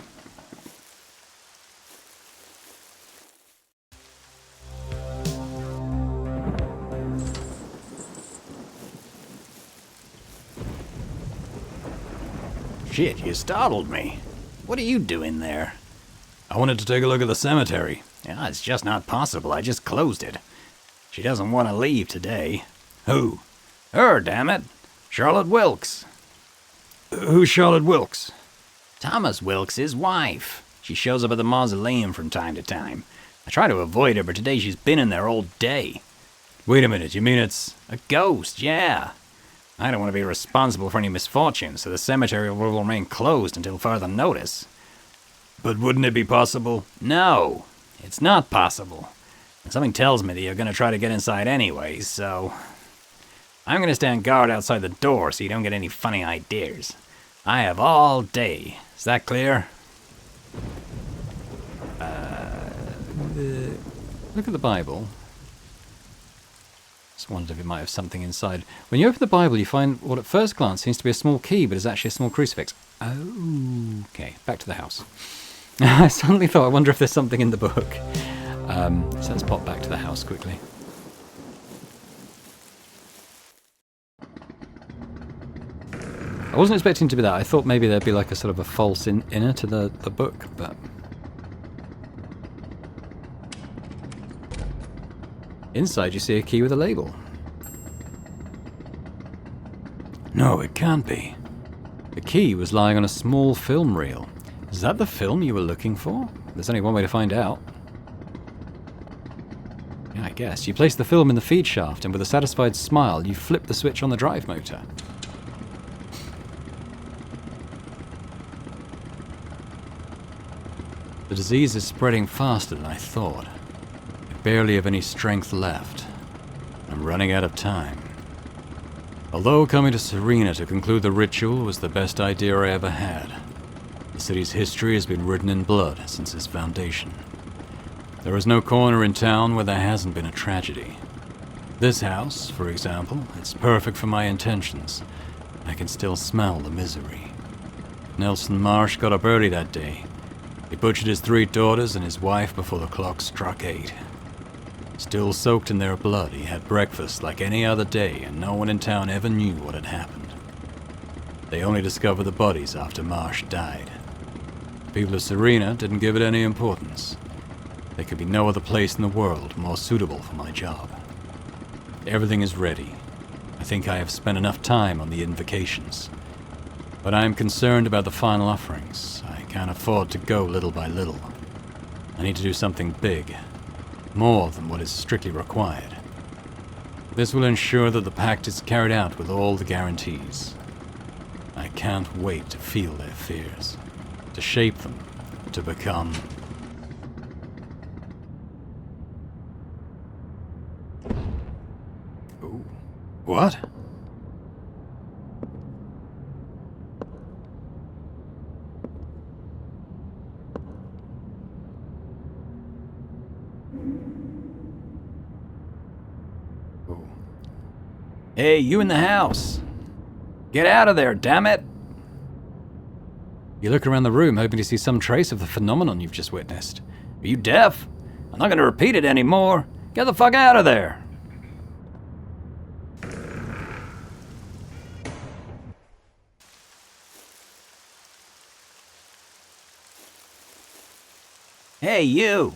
Shit, you startled me. What are you doing there? I wanted to take a look at the cemetery. Yeah, it's just not possible. I just closed it. She doesn't want to leave today. Who? Her, damn it. Charlotte Wilkes. Who's Charlotte Wilkes? Thomas Wilkes' his wife. She shows up at the mausoleum from time to time. I try to avoid her, but today she's been in there all day. Wait a minute, you mean it's... A ghost, yeah. I don't want to be responsible for any misfortune, so the cemetery will remain closed until further notice. But wouldn't it be possible? No, it's not possible. And something tells me that you're going to try to get inside anyway, so... I'm going to stand guard outside the door so you don't get any funny ideas. I have all day. Is that clear? Look at the Bible. Just wondered if it might have something inside. When you open the Bible, you find what at first glance seems to be a small key, but is actually a small crucifix. Oh, okay. Back to the house. I suddenly thought, I wonder if there's something in the book. So let's pop back to the house quickly. I wasn't expecting to be that. I thought maybe there'd be like a sort of a false inner to the book, but... Inside you see a key with a label. No, it can't be. The key was lying on a small film reel. Is that the film you were looking for? There's only one way to find out. Yeah, I guess. You place the film in the feed shaft, and with a satisfied smile, you flip the switch on the drive motor. The disease is spreading faster than I thought. I barely have any strength left. I'm running out of time. Although coming to Serena to conclude the ritual was the best idea I ever had, the city's history has been written in blood since its foundation. There is no corner in town where there hasn't been a tragedy. This house, for example, it's perfect for my intentions. I can still smell the misery. Nelson Marsh got up early that day. He butchered his 3 daughters and his wife before the clock struck 8. Still soaked in their blood, he had breakfast like any other day, and no one in town ever knew what had happened. They only discovered the bodies after Marsh died. The people of Serena didn't give it any importance. There could be no other place in the world more suitable for my job. Everything is ready. I think I have spent enough time on the invocations. But I am concerned about the final offerings. I can't afford to go little by little. I need to do something big. More than what is strictly required. This will ensure that the pact is carried out with all the guarantees. I can't wait to feel their fears, to shape them, to become... Ooh. What? Hey, you in the house! Get out of there, damn it! You look around the room hoping to see some trace of the phenomenon you've just witnessed. Are you deaf? I'm not gonna repeat it anymore. Get the fuck out of there! Hey, you!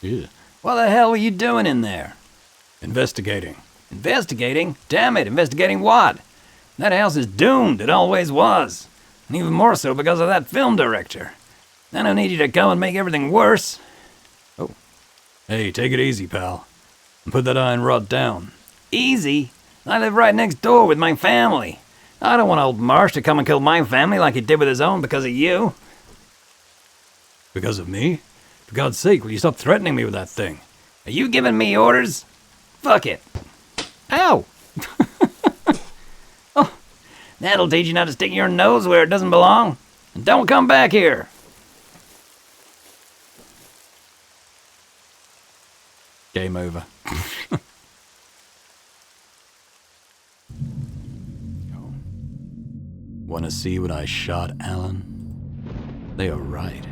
Yeah. What the hell were you doing in there? Investigating. Investigating? Damn it, investigating what? That house is doomed, it always was. And even more so because of that film director. I don't need you to come and make everything worse. Oh. Hey, take it easy, pal. And put that iron rod down. Easy? I live right next door with my family. I don't want old Marsh to come and kill my family like he did with his own because of you. Because of me? For God's sake, will you stop threatening me with that thing? Are you giving me orders? Fuck it. Ow! Oh, that'll teach you not to stick your nose where it doesn't belong. And don't come back here. Game over. Want to see what I shot, Alan? They are right.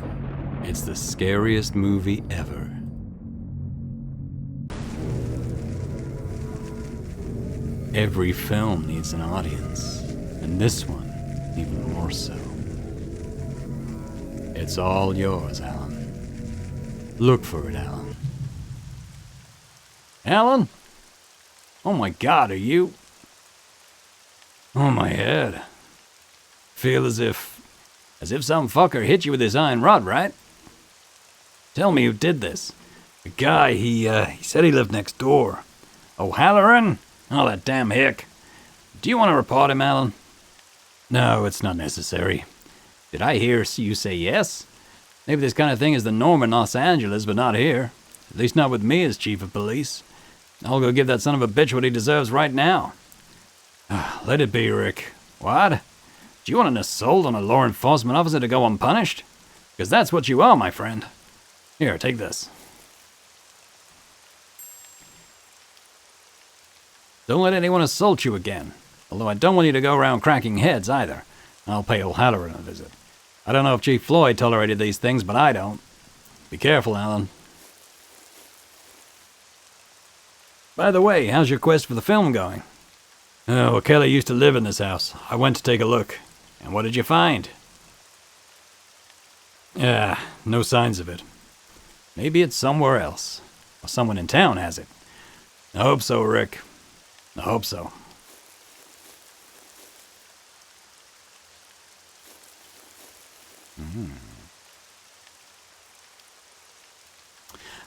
It's the scariest movie ever. Every film needs an audience, and this one even more so. It's all yours, Alan. Look for it, Alan. Alan? Oh my God, are you... Oh, my head. Feel as if some fucker hit you with his iron rod, right? Tell me who did this. the guy, he said he lived next door. O'Halloran? Oh, that damn hick. Do you want to report him, Alan? No, it's not necessary. Did I hear you say yes? Maybe this kind of thing is the norm in Los Angeles, but not here. At least not with me as chief of police. I'll go give that son of a bitch what he deserves right now. Let it be, Rick. What? Do you want an assault on a law enforcement officer to go unpunished? Because that's what you are, my friend. Here, take this. Don't let anyone assault you again. Although I don't want you to go around cracking heads either. I'll pay O'Halloran a visit. I don't know if Chief Floyd tolerated these things, but I don't. Be careful, Alan. By the way, how's your quest for the film going? Oh, well, Kelly used to live in this house. I went to take a look. And what did you find? Yeah, no signs of it. Maybe it's somewhere else. Or someone in town has it. I hope so, Rick. I hope so.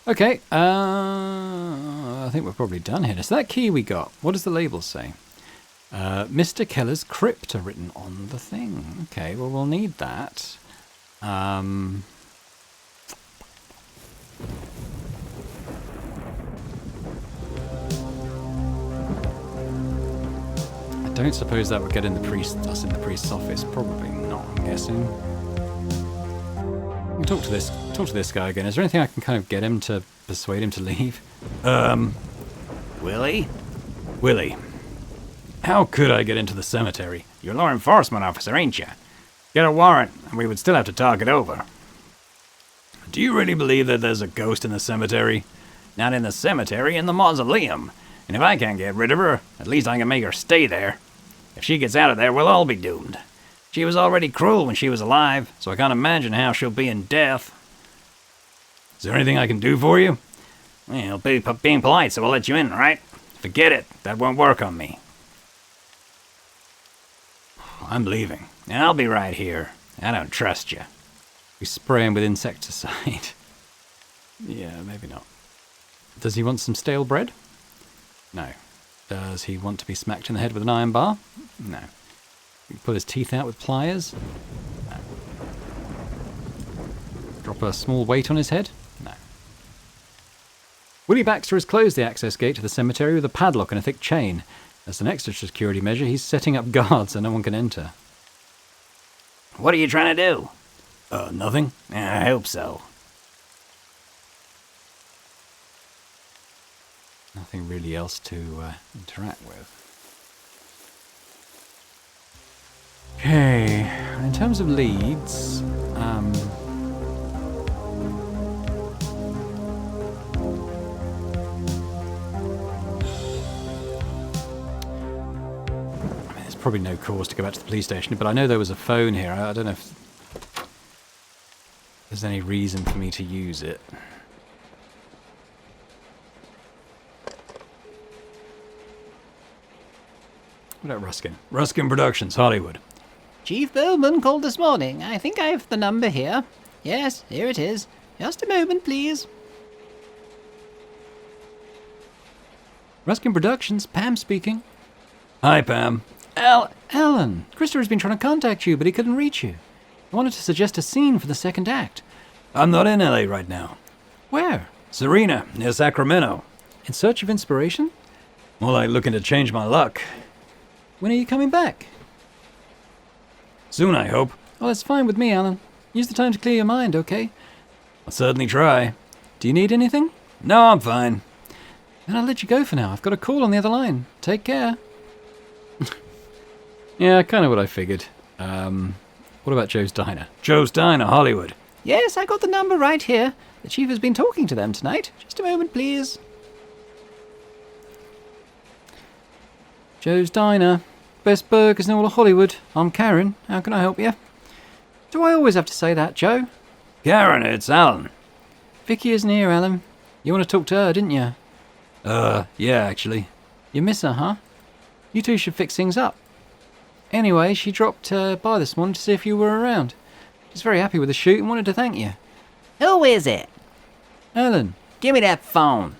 Okay, I think we're probably done here. So that key we got, what does the label say? Mr. Keller's crypt are written on the thing. Okay, well, we'll need that. I don't suppose that would get in us in the priest's office. Probably not, I'm guessing. We can talk to this guy again. Is there anything I can kind of get him to persuade him to leave? Willie? Willie. How could I get into the cemetery? You're law enforcement officer, ain't you? Get a warrant, and we would still have to talk it over. Do you really believe that there's a ghost in the cemetery? Not in the cemetery, in the mausoleum. And if I can't get rid of her, at least I can make her stay there. If she gets out of there, we'll all be doomed. She was already cruel when she was alive, so I can't imagine how she'll be in death. Is there anything I can do for you? Well, being polite, so I'll let you in, right? Forget it. That won't work on me. I'm leaving. I'll be right here. I don't trust you. We spray him with insecticide. Yeah, maybe not. Does he want some stale bread? No. Does he want to be smacked in the head with an iron bar? No. Pull his teeth out with pliers? No. Drop a small weight on his head? No. Willie Baxter has closed the access gate to the cemetery with a padlock and a thick chain. As an extra security measure, he's setting up guards so no one can enter. What are you trying to do? Nothing. I hope so. Nothing really else to interact with. Okay, in terms of leads, I mean, there's probably no cause to go back to the police station, but I know there was a phone here. I don't know if there's any reason for me to use it. What about Ruskin? Ruskin Productions, Hollywood. Chief Bowman called this morning. I think I have the number here. Yes, here it is. Just a moment, please. Ruskin Productions, Pam speaking. Hi, Pam. Alan, Christopher's been trying to contact you, but he couldn't reach you. I wanted to suggest a scene for the second act. I'm not in LA right now. Where? Serena, near Sacramento. In search of inspiration? More like looking to change my luck. When are you coming back? Soon, I hope. Oh, that's fine with me, Alan. Use the time to clear your mind, okay? I'll certainly try. Do you need anything? No, I'm fine. Then I'll let you go for now. I've got a call on the other line. Take care. Yeah, kind of what I figured. What about Joe's Diner? Joe's Diner, Hollywood. Yes, I got the number right here. The chief has been talking to them tonight. Just a moment, please. Joe's Diner. Best burgers in all of Hollywood. I'm Karen. How can I help you? Do I always have to say that, Joe? Karen, it's Alan. Vicky isn't here, Alan. You want to talk to her, didn't you? Yeah, actually. You miss her, huh? You two should fix things up. Anyway, she dropped by this morning to see if you were around. She's very happy with the shoot and wanted to thank you. Who is it? Alan. Give me that phone.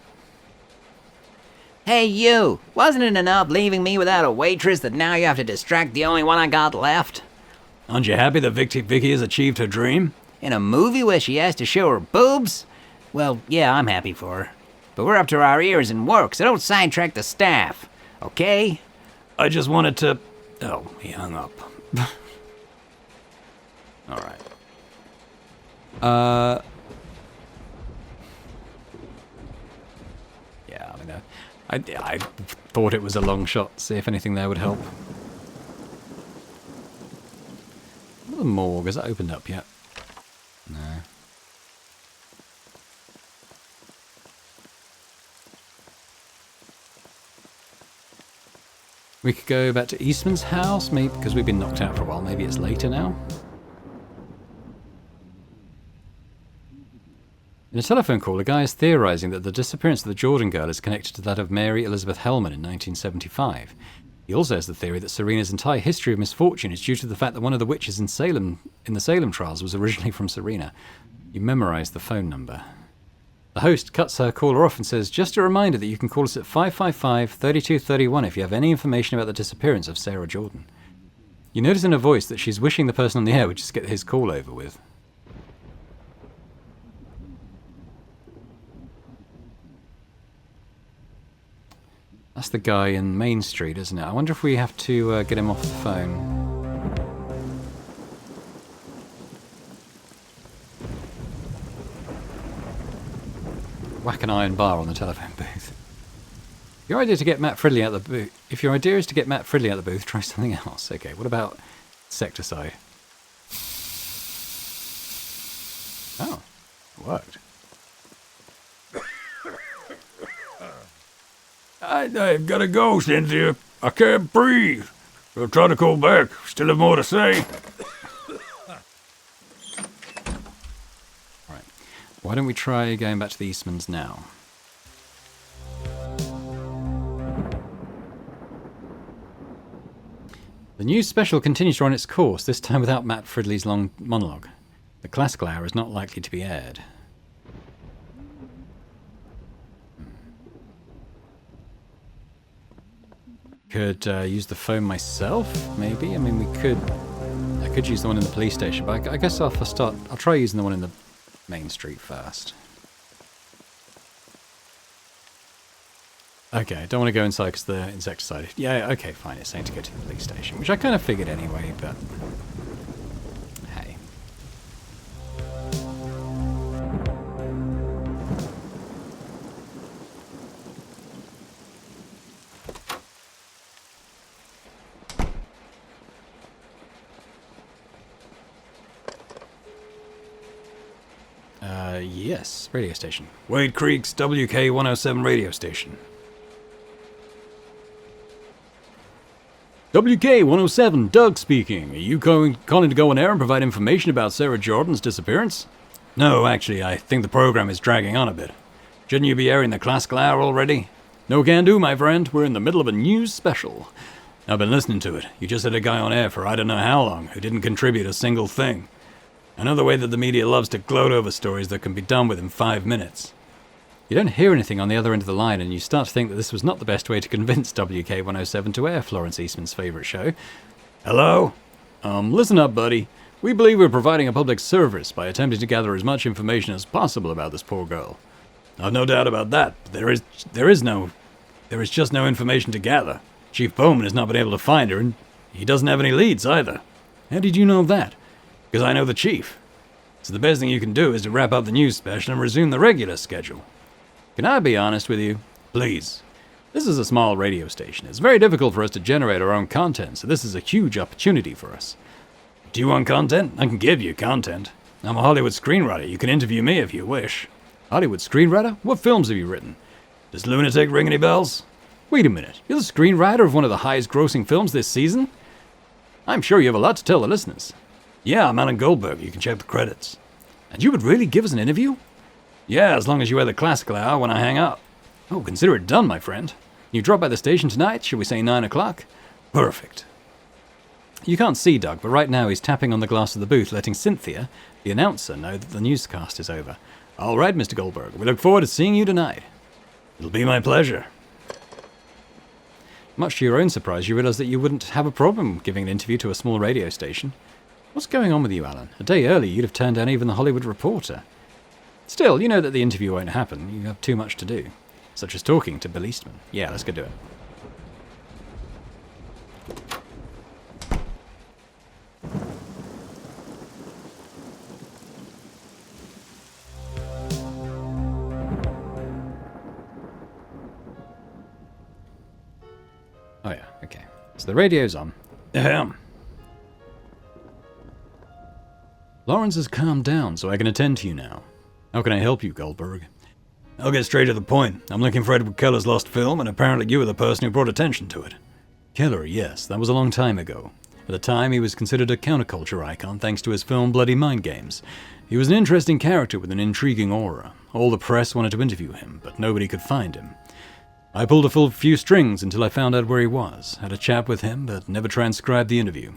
Hey, you. Wasn't it enough leaving me without a waitress that now you have to distract the only one I got left? Aren't you happy that Vicky has achieved her dream? In a movie where she has to show her boobs? Well, yeah, I'm happy for her. But we're up to our ears in work, so don't sidetrack the staff. Okay? I just wanted to... Oh, he hung up. All right. Yeah, I mean, I thought it was a long shot. See if anything there would help. What the morgue? Has that opened up yet? No. We could go back to Eastman's house, maybe, because we've been knocked out for a while. Maybe it's later now. In a telephone call, a guy is theorizing that the disappearance of the Jordan girl is connected to that of Mary Elizabeth Hellman in 1975. He also has the theory that Serena's entire history of misfortune is due to the fact that one of the witches in the Salem trials was originally from Serena. You memorized the phone number. The host cuts her caller off and says, "Just a reminder that you can call us at 555-3231 if you have any information about the disappearance of Sarah Jordan." You notice in her voice that she's wishing the person on the air would just get his call over with. That's the guy in Main Street, isn't it? I wonder if we have to get him off the phone. Whack an iron bar on the telephone booth. If your idea is to get Matt Fridley out the booth, try something else. Okay, what about insecticide? Oh, it worked. I've got to go, Cynthia. I can't breathe. I'll try to call back. Still have more to say. Right. Why don't we try going back to the Eastmans now? The news special continues to run its course, this time without Matt Fridley's long monologue. The classical hour is not likely to be aired. Could use the phone myself, maybe. I mean, I could use the one in the police station, but I guess I'll try using the one in the main street first. Okay, don't want to go inside because the insecticide. Yeah, okay, fine. It's saying to go to the police station, which I kind of figured anyway, but hey. Yes, radio station. Wade Creek's WK107 radio station. WK107, Doug speaking. Are you calling to go on air and provide information about Sarah Jordan's disappearance? No, actually, I think the program is dragging on a bit. Shouldn't you be airing the classical hour already? No can do, my friend. We're in the middle of a news special. I've been listening to it. You just had a guy on air for I don't know how long who didn't contribute a single thing. I know the way that the media loves to gloat over stories that can be done within 5 minutes. You don't hear anything on the other end of the line, and you start to think that this was not the best way to convince WK107 to air Florence Eastman's favourite show. Hello? Listen up, buddy. We believe we're providing a public service by attempting to gather as much information as possible about this poor girl. I've no doubt about that, but there is just no information to gather. Chief Bowman has not been able to find her, and he doesn't have any leads either. How did you know that? Because I know the chief. So the best thing you can do is to wrap up the news special and resume the regular schedule. Can I be honest with you? Please. This is a small radio station. It's very difficult for us to generate our own content, so this is a huge opportunity for us. Do you want content? I can give you content. I'm a Hollywood screenwriter. You can interview me if you wish. Hollywood screenwriter? What films have you written? Does Lunatic ring any bells? Wait a minute. You're the screenwriter of one of the highest grossing films this season? I'm sure you have a lot to tell the listeners. Yeah, I'm Alan Goldberg. You can check the credits. And you would really give us an interview? Yeah, as long as you air the classical hour when I hang up. Oh, consider it done, my friend. You drop by the station tonight, shall we say 9 o'clock? Perfect. You can't see Doug, but right now he's tapping on the glass of the booth, letting Cynthia, the announcer, know that the newscast is over. All right, Mr. Goldberg, we look forward to seeing you tonight. It'll be my pleasure. Much to your own surprise, you realize that you wouldn't have a problem giving an interview to a small radio station. What's going on with you, Alan? A day early, you'd have turned down even the Hollywood Reporter. Still, you know that the interview won't happen. You have too much to do. Such as talking to Bill Eastman. Yeah, let's go do it. Oh yeah, okay. So the radio's on. Ahem. Lawrence has calmed down, so I can attend to you now. How can I help you, Goldberg? I'll get straight to the point. I'm looking for Edward Keller's lost film, and apparently you were the person who brought attention to it. Keller, yes, that was a long time ago. At the time, he was considered a counterculture icon thanks to his film Bloody Mind Games. He was an interesting character with an intriguing aura. All the press wanted to interview him, but nobody could find him. I pulled a full few strings until I found out where he was, had a chat with him, but never transcribed the interview.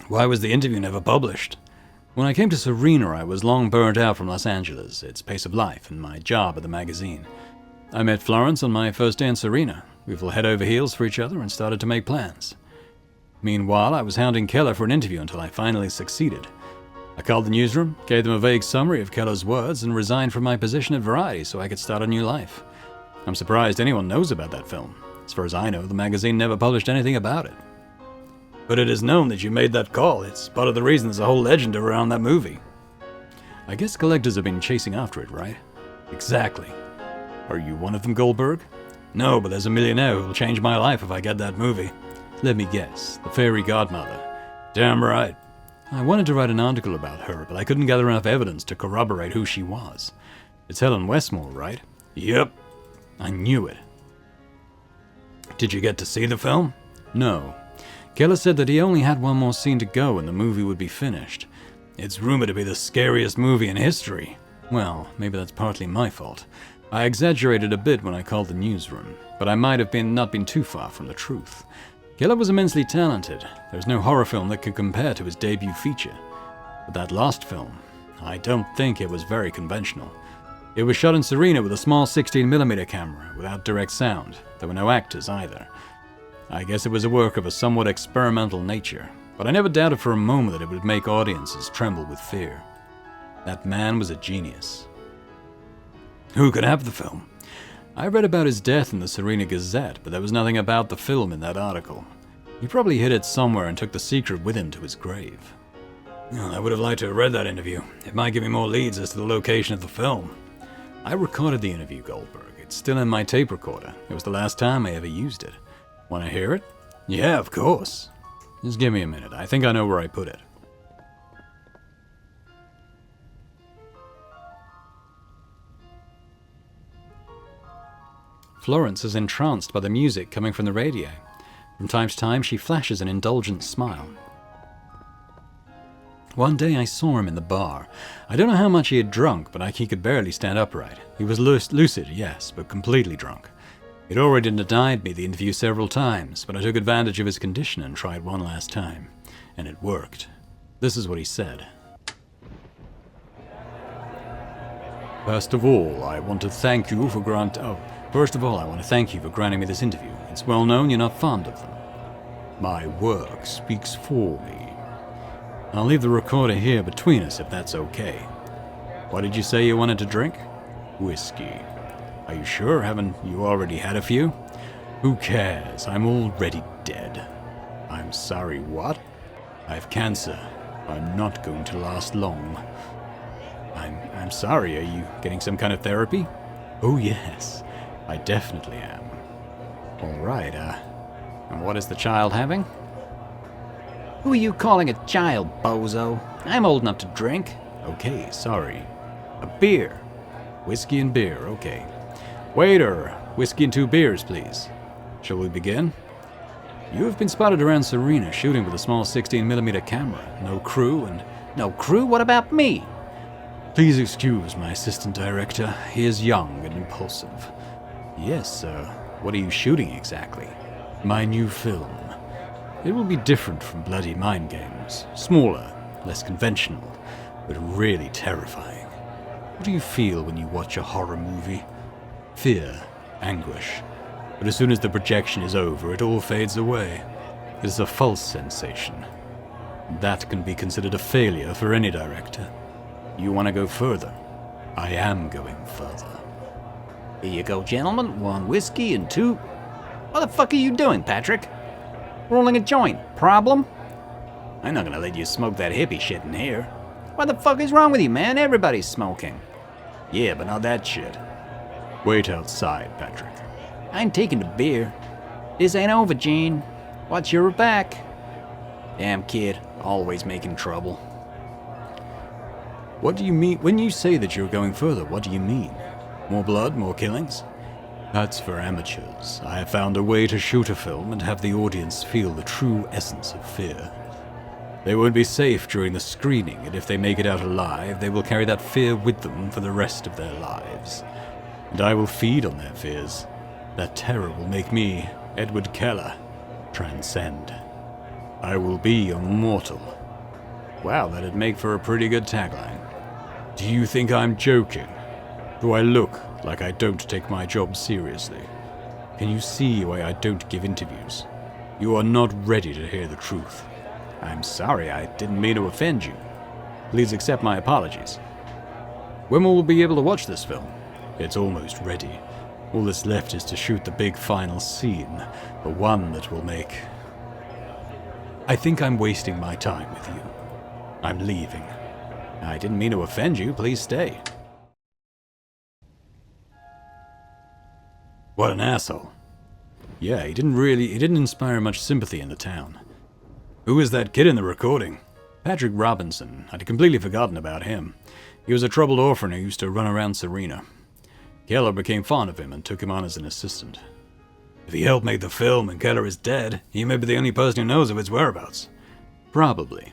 Why was the interview never published? When I came to Serena, I was long burnt out from Los Angeles, its pace of life, and my job at the magazine. I met Florence on my first day in Serena. We fell head over heels for each other and started to make plans. Meanwhile, I was hounding Keller for an interview until I finally succeeded. I called the newsroom, gave them a vague summary of Keller's words, and resigned from my position at Variety so I could start a new life. I'm surprised anyone knows about that film. As far as I know, the magazine never published anything about it. But it is known that you made that call. It's part of the reason there's a whole legend around that movie. I guess collectors have been chasing after it, right? Exactly. Are you one of them, Goldberg? No, but there's a millionaire who'll change my life if I get that movie. Let me guess, the fairy godmother. Damn right. I wanted to write an article about her, but I couldn't gather enough evidence to corroborate who she was. It's Helen Westmore, right? Yep. I knew it. Did you get to see the film? No. Keller said that he only had one more scene to go and the movie would be finished. It's rumored to be the scariest movie in history. Well, maybe that's partly my fault. I exaggerated a bit when I called the newsroom, but I might have not been too far from the truth. Keller was immensely talented. There's no horror film that could compare to his debut feature. But that last film, I don't think it was very conventional. It was shot in Serena with a small 16mm camera, without direct sound. There were no actors either. I guess it was a work of a somewhat experimental nature, but I never doubted for a moment that it would make audiences tremble with fear. That man was a genius. Who could have the film? I read about his death in the Serena Gazette, but there was nothing about the film in that article. He probably hid it somewhere and took the secret with him to his grave. Well, I would have liked to have read that interview. It might give me more leads as to the location of the film. I recorded the interview, Goldberg. It's still in my tape recorder. It was the last time I ever used it. Want to hear it? Yeah, of course. Just give me a minute. I think I know where I put it. Florence is entranced by the music coming from the radio. From time to time, she flashes an indulgent smile. One day I saw him in the bar. I don't know how much he had drunk, but he could barely stand upright. He was lucid, yes, but completely drunk. He'd already denied me the interview several times, but I took advantage of his condition and tried one last time. And it worked. This is what he said. First of all, I want to thank you for granting me this interview. It's well known you're not fond of them. My work speaks for me. I'll leave the recorder here between us if that's okay. What did you say you wanted to drink? Whiskey. Are you sure? Haven't you already had a few? Who cares? I'm already dead. I'm sorry, what? I have cancer. I'm not going to last long. I'm sorry, are you getting some kind of therapy? Oh yes, I definitely am. Alright, and what is the child having? Who are you calling a child, bozo? I'm old enough to drink. Okay, sorry. A beer. Whiskey and beer, okay. Waiter, whiskey and 2 beers, please. Shall we begin? You have been spotted around Serena shooting with a small 16mm camera. No crew and... No crew? What about me? Please excuse my assistant director. He is young and impulsive. Yes, what are you shooting exactly? My new film. It will be different from bloody mind games. Smaller, less conventional, but really terrifying. What do you feel when you watch a horror movie? Fear, anguish. But as soon as the projection is over, it all fades away. It is a false sensation. That can be considered a failure for any director. You want to go further? I am going further. Here you go, gentlemen. 1 whiskey and 2... What the fuck are you doing, Patrick? Rolling a joint. Problem? I'm not gonna let you smoke that hippie shit in here. What the fuck is wrong with you, man? Everybody's smoking. Yeah, but not that shit. Wait outside, Patrick. I'm taking the beer. This ain't over, Gene. Watch your back. Damn kid, always making trouble. What do you mean? When you say that you're going further, what do you mean? More blood, more killings? That's for amateurs. I have found a way to shoot a film and have the audience feel the true essence of fear. They won't be safe during the screening, and if they make it out alive, they will carry that fear with them for the rest of their lives. And I will feed on their fears. That terror will make me, Edward Keller, transcend. I will be immortal. Wow, that'd make for a pretty good tagline. Do you think I'm joking? Do I look like I don't take my job seriously? Can you see why I don't give interviews? You are not ready to hear the truth. I'm sorry, I didn't mean to offend you. Please accept my apologies. When will we be able to watch this film? It's almost ready. All that's left is to shoot the big final scene, the one that will make... I think I'm wasting my time with you. I'm leaving. I didn't mean to offend you, please stay. What an asshole. Yeah, he didn't inspire much sympathy in the town. Who was that kid in the recording? Patrick Robinson. I'd completely forgotten about him. He was a troubled orphan who used to run around Serena. Keller became fond of him and took him on as an assistant. If he helped make the film and Keller is dead, he may be the only person who knows of its whereabouts. Probably.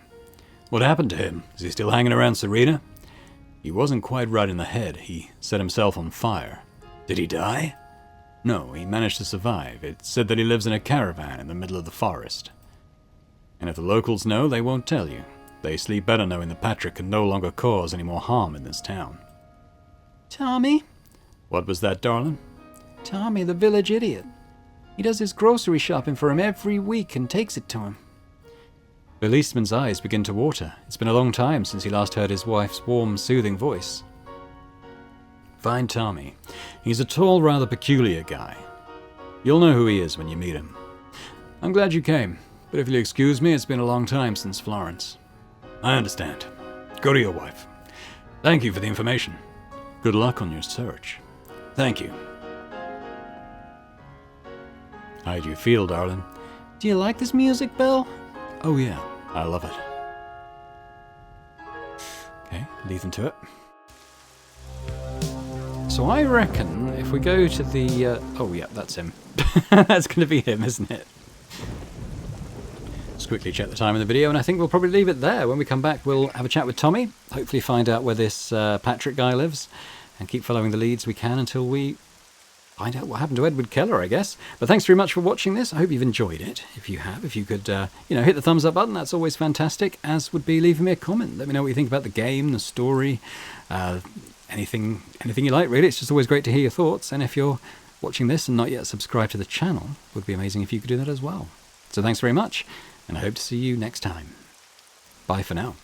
What happened to him? Is he still hanging around Serena? He wasn't quite right in the head. He set himself on fire. Did he die? No, he managed to survive. It's said that he lives in a caravan in the middle of the forest. And if the locals know, they won't tell you. They sleep better knowing that Patrick can no longer cause any more harm in this town. Tommy? What was that, darling? Tommy, the village idiot. He does his grocery shopping for him every week and takes it to him. Bill Eastman's eyes begin to water. It's been a long time since he last heard his wife's warm, soothing voice. Find Tommy. He's a tall, rather peculiar guy. You'll know who he is when you meet him. I'm glad you came, but if you'll excuse me, it's been a long time since Florence. I understand. Go to your wife. Thank you for the information. Good luck on your search. Thank you. How do you feel, darling? Do you like this music, Bill? Oh yeah, I love it. Okay, lead them to it. So I reckon if we go to the... oh yeah, that's him. That's going to be him, isn't it? Let's quickly check the time in the video, and I think we'll probably leave it there. When we come back, we'll have a chat with Tommy, hopefully find out where this Patrick guy lives, and keep following the leads we can until we find out what happened to Edward Keller, I guess. But thanks very much for watching this. I hope you've enjoyed it. If you have, if you could, hit the thumbs up button, that's always fantastic, as would be leaving me a comment. Let me know what you think about the game, the story, anything you like, really. It's just always great to hear your thoughts. And if you're watching this and not yet subscribed to the channel, it would be amazing if you could do that as well. So thanks very much, and I hope to see you next time. Bye for now.